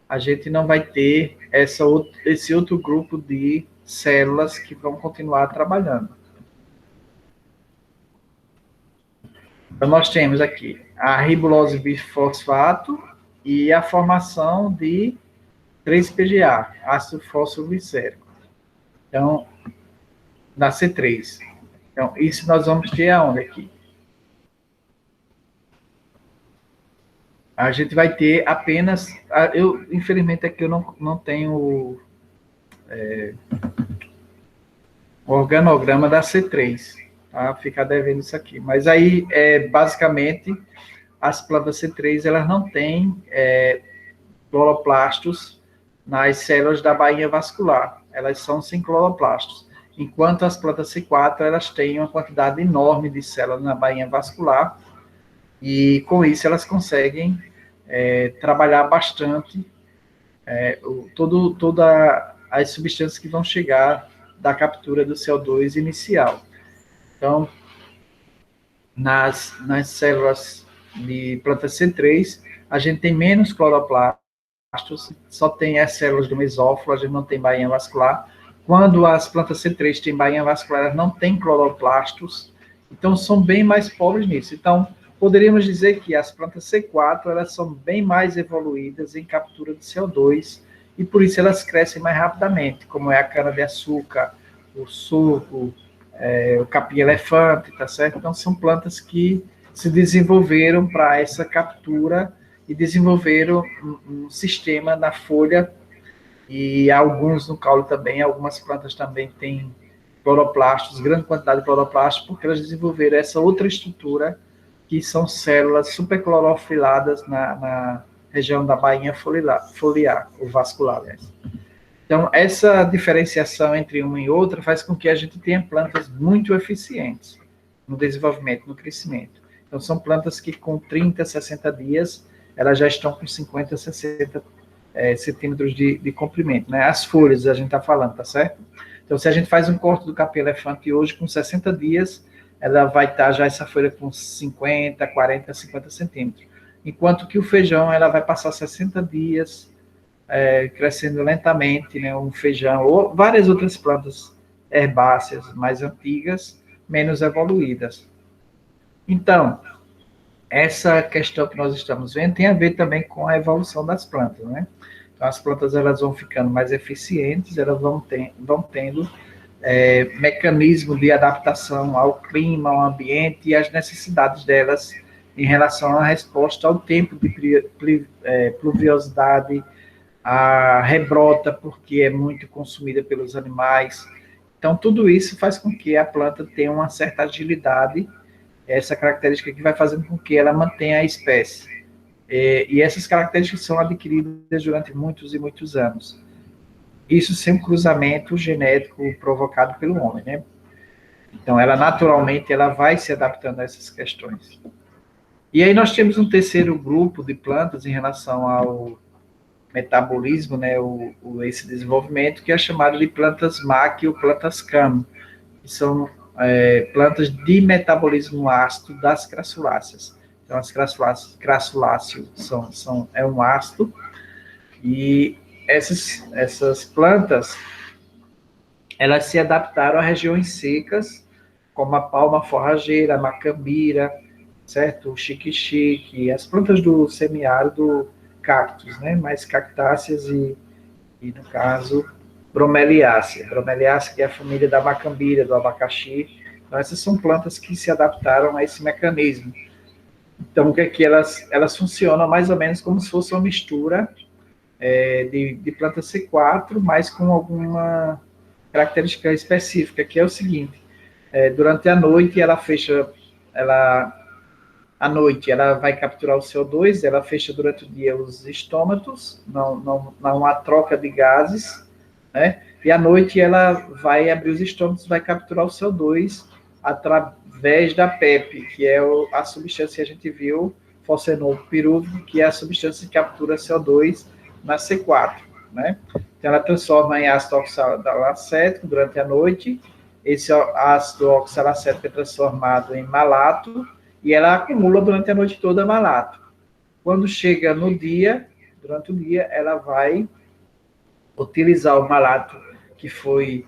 a gente não vai ter esse outro grupo de células que vão continuar trabalhando. Então, nós temos aqui a ribulose bifosfato e a formação de 3-PGA, ácido fosfoglicérico. Então, na C3. Então, isso nós vamos ter aonde aqui? A gente vai ter apenas... infelizmente, aqui eu não tenho o organograma da C3. Tá? Fica devendo isso aqui. Mas aí, basicamente, as plantas C3, elas não têm cloroplastos nas células da bainha vascular. Elas são sem cloroplastos. Enquanto as plantas C4, elas têm uma quantidade enorme de células na bainha vascular, e com isso elas conseguem trabalhar bastante todas as substâncias que vão chegar da captura do CO2 inicial. Então, nas células de planta C3, a gente tem menos cloroplastos, só tem as células do mesófilo, a gente não tem bainha vascular. Quando as plantas C3 têm bainha vascular, elas não têm cloroplastos, então são bem mais pobres nisso. Então, poderíamos dizer que as plantas C4, elas são bem mais evoluídas em captura de CO2, e por isso elas crescem mais rapidamente, como é a cana-de-açúcar, o sorgo, o capim-elefante, tá certo? Então, são plantas que se desenvolveram para essa captura e desenvolveram um sistema na folha, e alguns no caule também, algumas plantas também têm cloroplastos, grande quantidade de cloroplastos, porque elas desenvolveram essa outra estrutura, que são células superclorofiladas na região da bainha foliar, ou vascular, aliás. Então, essa diferenciação entre uma e outra faz com que a gente tenha plantas muito eficientes no desenvolvimento, no crescimento. Então, são plantas que com 30, 60 dias, elas já estão com 50, 60 centímetros de comprimento, né? As folhas a gente está falando, tá certo? Então, se a gente faz um corte do capim-elefante hoje, com 60 dias, ela vai estar já essa folha com 50, 40, 50 centímetros. Enquanto que o feijão, ela vai passar 60 dias crescendo lentamente, né? Um feijão, ou várias outras plantas herbáceas mais antigas, menos evoluídas. Então, essa questão que nós estamos vendo tem a ver também com a evolução das plantas, né? Então, as plantas elas vão ficando mais eficientes, elas vão tendo mecanismo de adaptação ao clima, ao ambiente e às necessidades delas em relação à resposta ao tempo de pluviosidade, a rebrota, porque é muito consumida pelos animais. Então, tudo isso faz com que a planta tenha uma certa agilidade, essa característica que vai fazendo com que ela mantenha a espécie. E essas características são adquiridas durante muitos e muitos anos. Isso sem um cruzamento genético provocado pelo homem, né? Então, ela naturalmente ela vai se adaptando a essas questões. E aí nós temos um terceiro grupo de plantas em relação ao metabolismo, né, esse desenvolvimento, que é chamado de plantas MAC ou plantas CAM, que são plantas de metabolismo ácido das crassuláceas. Então, as crassuláceas é um ácido, e essas plantas, elas se adaptaram a regiões secas, como a palma forrageira, a macambira, certo? O xique-xique, as plantas do semiárido, cactos, né? Mais cactáceas e, no caso, bromeliácea. Bromeliácea, que é a família da macambira, do abacaxi. Então, essas são plantas que se adaptaram a esse mecanismo. Então, o que é que elas funcionam mais ou menos como se fosse uma mistura de planta C4, mas com alguma característica específica, que é o seguinte: durante a noite à noite ela vai capturar o CO2, ela fecha durante o dia os estômatos, não há troca de gases, né? E à noite ela vai abrir os estômatos, vai capturar o CO2 através da PEP, que é a substância que a gente viu, fosfenol pirúvico, que é a substância que captura CO2 na C4, né? Então, ela transforma em ácido oxalacético durante a noite, esse ácido oxalacético é transformado em malato, e ela acumula durante a noite toda malato. Quando chega no dia, durante o dia, ela vai utilizar o malato que foi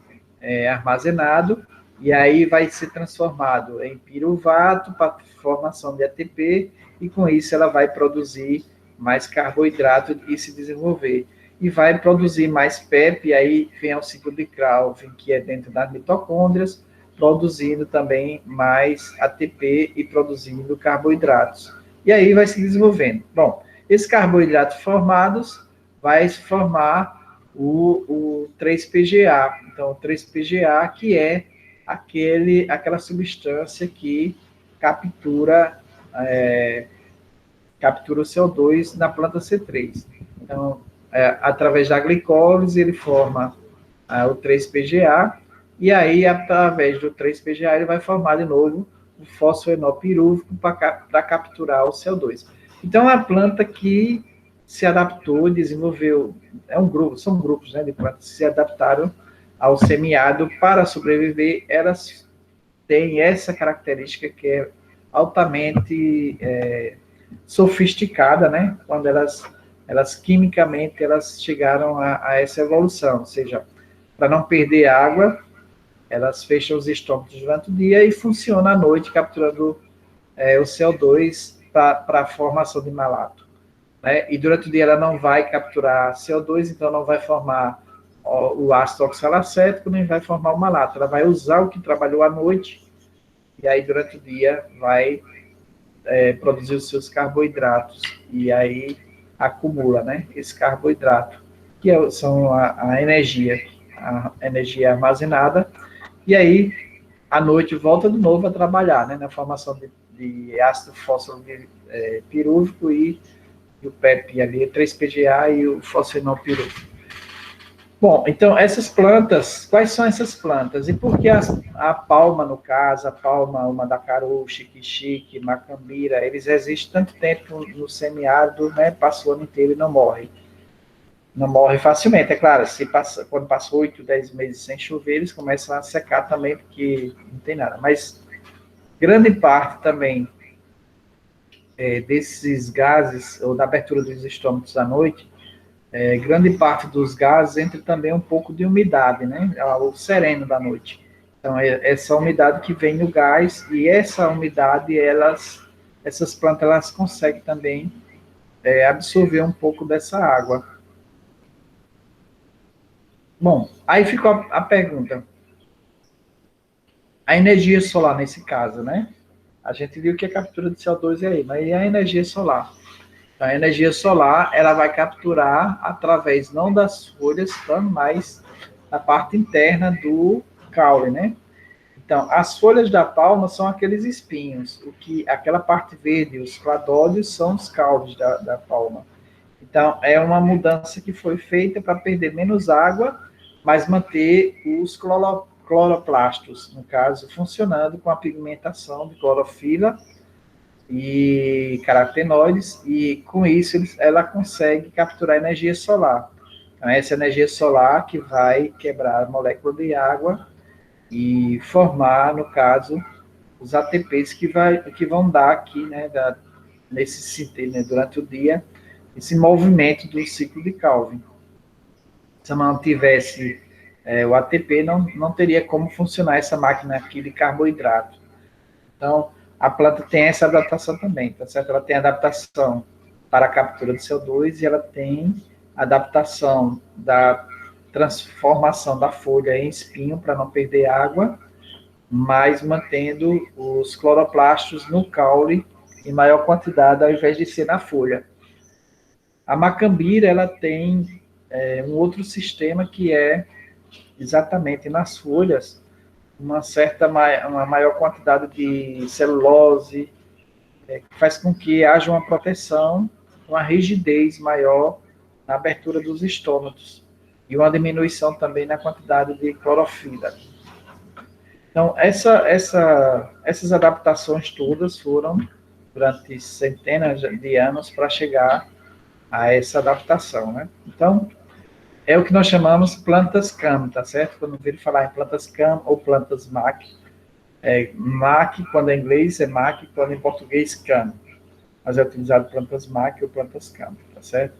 armazenado, e aí vai ser transformado em piruvato para formação de ATP, e com isso ela vai produzir mais carboidrato e se desenvolver. E vai produzir mais PEP, e aí vem o ciclo de Calvin, que é dentro das mitocôndrias, produzindo também mais ATP e produzindo carboidratos. E aí vai se desenvolvendo. Bom, esses carboidratos formados vai se formar o 3-PGA. Então, o 3-PGA, que é aquela substância que captura o CO2 na planta C3. Então, através da glicólise, ele forma o 3-PGA, e aí, através do 3-PGA, ele vai formar de novo o fosfoenol pirúvico para capturar o CO2. Então, é uma planta que se adaptou, desenvolveu, são grupos, né, de plantas que se adaptaram ao semiárido para sobreviver. Elas têm essa característica que é altamente sofisticada, né, quando elas quimicamente elas chegaram a essa evolução, ou seja, para não perder água, elas fecham os estômatos durante o dia e funcionam à noite, capturando o CO2 para a formação de malato, né? E durante o dia ela não vai capturar CO2, então não vai formar o ácido oxalacético, nem vai formar o malato. Ela vai usar o que trabalhou à noite, e aí durante o dia vai produzir os seus carboidratos, e aí acumula, né, esse carboidrato, que são a energia armazenada, e aí, à noite, volta de novo a trabalhar, né, na formação de ácido fósforo pirúvico e o PEP ali, 3-PGA e o fosfenol pirúvico. Bom, então, essas plantas, quais são essas plantas? E por que a palma, no caso, a palma, o mandacaru, xique-xique, macambira, eles resistem tanto tempo no semiárido, né, passa o ano inteiro e não morre? Não morre facilmente, é claro, quando passa 8, 10 meses sem chover, eles começam a secar também, porque não tem nada. Mas grande parte também desses gases, ou da abertura dos estômagos à noite, grande parte dos gases entra também um pouco de umidade, né? O sereno da noite. Então, essa umidade que vem no gás, e essa umidade, essas plantas, elas conseguem também absorver um pouco dessa água. Bom, aí ficou a pergunta. A energia solar, nesse caso, né? A gente viu que a captura de CO2 é aí, mas e a energia solar? Então, a energia solar, ela vai capturar através não das folhas, mas da parte interna do caule, né? Então, as folhas da palma são aqueles espinhos, aquela parte verde, os cladódios são os caules da palma. Então, é uma mudança que foi feita para perder menos água, mas manter os cloroplastos, no caso, funcionando com a pigmentação de clorofila e carotenoides, e com isso ela consegue capturar energia solar. Então, essa energia solar que vai quebrar a molécula de água e formar, no caso, os ATPs que vão dar aqui, né, né, durante o dia, esse movimento do ciclo de Calvin. Se não tivesse o ATP, não teria como funcionar essa máquina aqui de carboidrato. Então, a planta tem essa adaptação também, tá certo? Ela tem adaptação para a captura de CO2 e ela tem adaptação da transformação da folha em espinho para não perder água, mas mantendo os cloroplastos no caule em maior quantidade ao invés de ser na folha. A macambira, ela tem um outro sistema que é exatamente nas folhas uma maior quantidade de celulose, que faz com que haja uma proteção, uma rigidez maior na abertura dos estômatos e uma diminuição também na quantidade de clorofila. Então, essas adaptações todas foram durante centenas de anos para chegar a essa adaptação, né? Então, é o que nós chamamos plantas CAM, tá certo? Quando vir falar em plantas CAM ou plantas MAC, MAC, quando em inglês, é MAC, quando em português, CAM. Mas é utilizado plantas MAC ou plantas CAM, tá certo?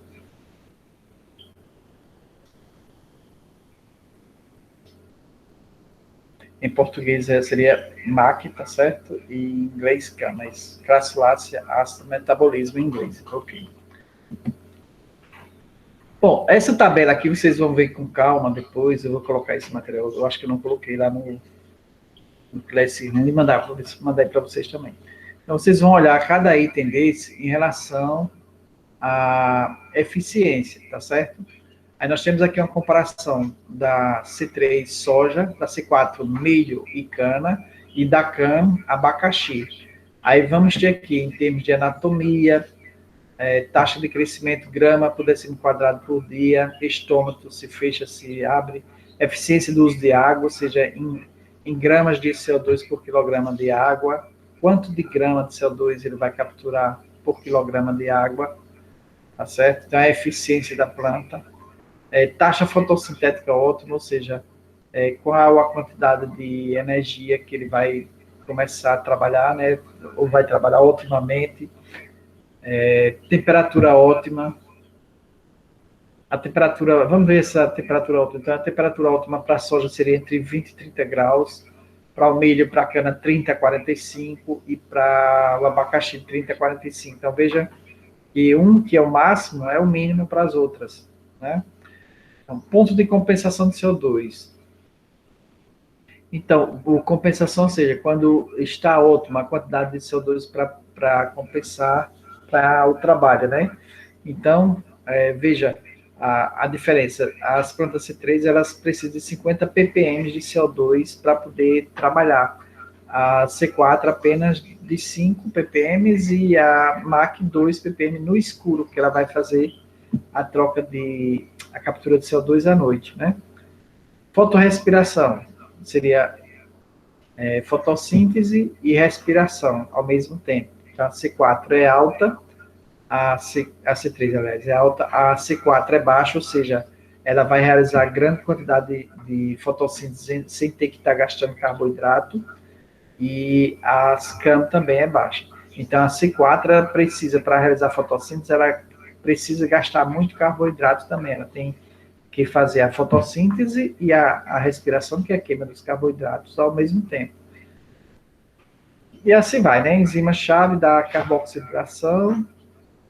Em português seria MAC, tá certo? E em inglês CAM, mas Crassulácea ácido metabolismo em inglês, ok. Bom, essa tabela aqui vocês vão ver com calma depois, eu vou colocar esse material, eu acho que eu não coloquei lá no Classroom e mandei para vocês também. Então, vocês vão olhar cada item desse em relação à eficiência, tá certo? Aí nós temos aqui uma comparação da C3 soja, da C4 milho e cana, e da CAM abacaxi. Aí vamos ter aqui, em termos de anatomia, taxa de crescimento, grama por decímetro quadrado por dia, estômago, se fecha, se abre, eficiência do uso de água, ou seja, em gramas de CO2 por quilograma de água, quanto de grama de CO2 ele vai capturar por quilograma de água, tá certo? Então, a eficiência da planta, taxa fotossintética ótima, ou seja, qual a quantidade de energia que ele vai começar a trabalhar, né, ou vai trabalhar otimamente, temperatura ótima. A temperatura, vamos ver essa temperatura ótima. Então, a temperatura ótima para a soja seria entre 20 e 30 graus, para o milho, para a cana, 30 a 45, e para o abacaxi, 30 a 45. Então, veja que que é o máximo, é o mínimo para as outras, né? Então, ponto de compensação de CO2. Então, compensação, ou seja, quando está ótima a quantidade de CO2 para compensar para o trabalho, né? Então, veja a diferença. As plantas C3, elas precisam de 50 ppm de CO2 para poder trabalhar. A C4 apenas de 5 ppm e a MAC 2 ppm no escuro, que ela vai fazer a captura de CO2 à noite, né? Fotorrespiração seria fotossíntese e respiração ao mesmo tempo. Então, a C4 é alta, a C3, aliás, é alta, a C4 é baixa, ou seja, ela vai realizar grande quantidade de fotossíntese sem ter que estar gastando carboidrato, e a CAM também é baixa. Então, a C4 ela precisa, para realizar fotossíntese, ela precisa gastar muito carboidrato também, ela tem que fazer a fotossíntese e a respiração, que é a queima dos carboidratos, ao mesmo tempo. E assim vai, né? Enzima-chave da carboxilação.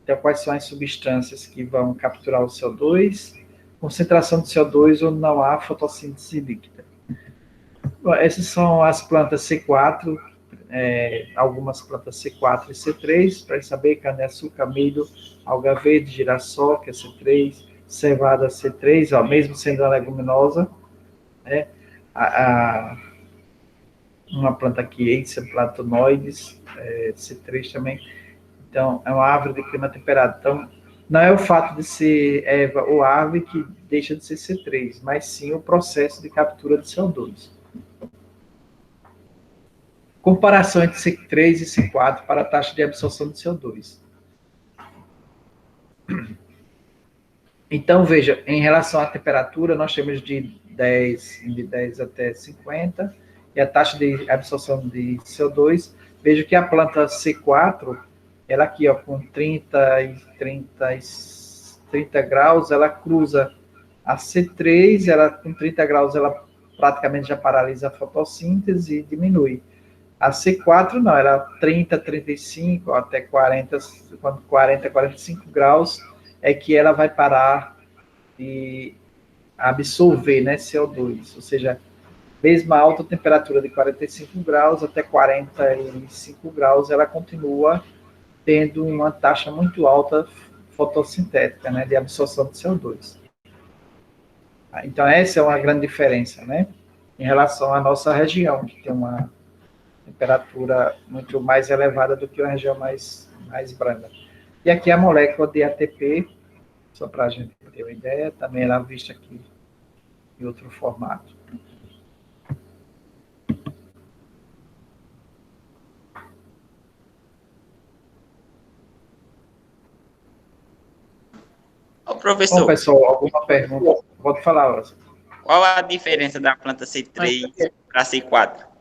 Então, quais são as substâncias que vão capturar o CO2? concentração de CO2 onde não há fotossíntese líquida. Bom, essas são as plantas C4, algumas plantas C4 e C3, para saber cana-de-açúcar, milho, alga verde, girassol, que é C3, cevada C3, ó, mesmo sendo uma leguminosa, né? Uma planta aqui, Acer platonoides, C3 também. Então, é uma árvore de clima temperado. Então, não é o fato de ser erva ou árvore que deixa de ser C3, mas sim o processo de captura de CO2. Comparação entre C3 e C4 para a taxa de absorção de CO2. Então, veja, em relação à temperatura, nós temos de 10 até 50, e a taxa de absorção de CO2, veja que a planta C4, ela aqui, ó, com 30 graus, ela cruza a C3, ela com 30 graus, ela praticamente já paralisa a fotossíntese e diminui. A C4 não, ela 30, 35, até 40, 45 graus, é que ela vai parar de absorver, né, CO2, ou seja, mesmo a alta temperatura de 45 graus até 45 graus, ela continua tendo uma taxa muito alta fotossintética, né, de absorção de CO2. Então, essa é uma grande diferença, né, em relação à nossa região, que tem uma temperatura muito mais elevada do que uma região mais branda. E aqui a molécula de ATP, só para a gente ter uma ideia, também ela é vista aqui em outro formato. Ô, professor. Bom, pessoal, alguma pergunta? Pode falar, Orson. Qual a diferença da planta C3 para C4?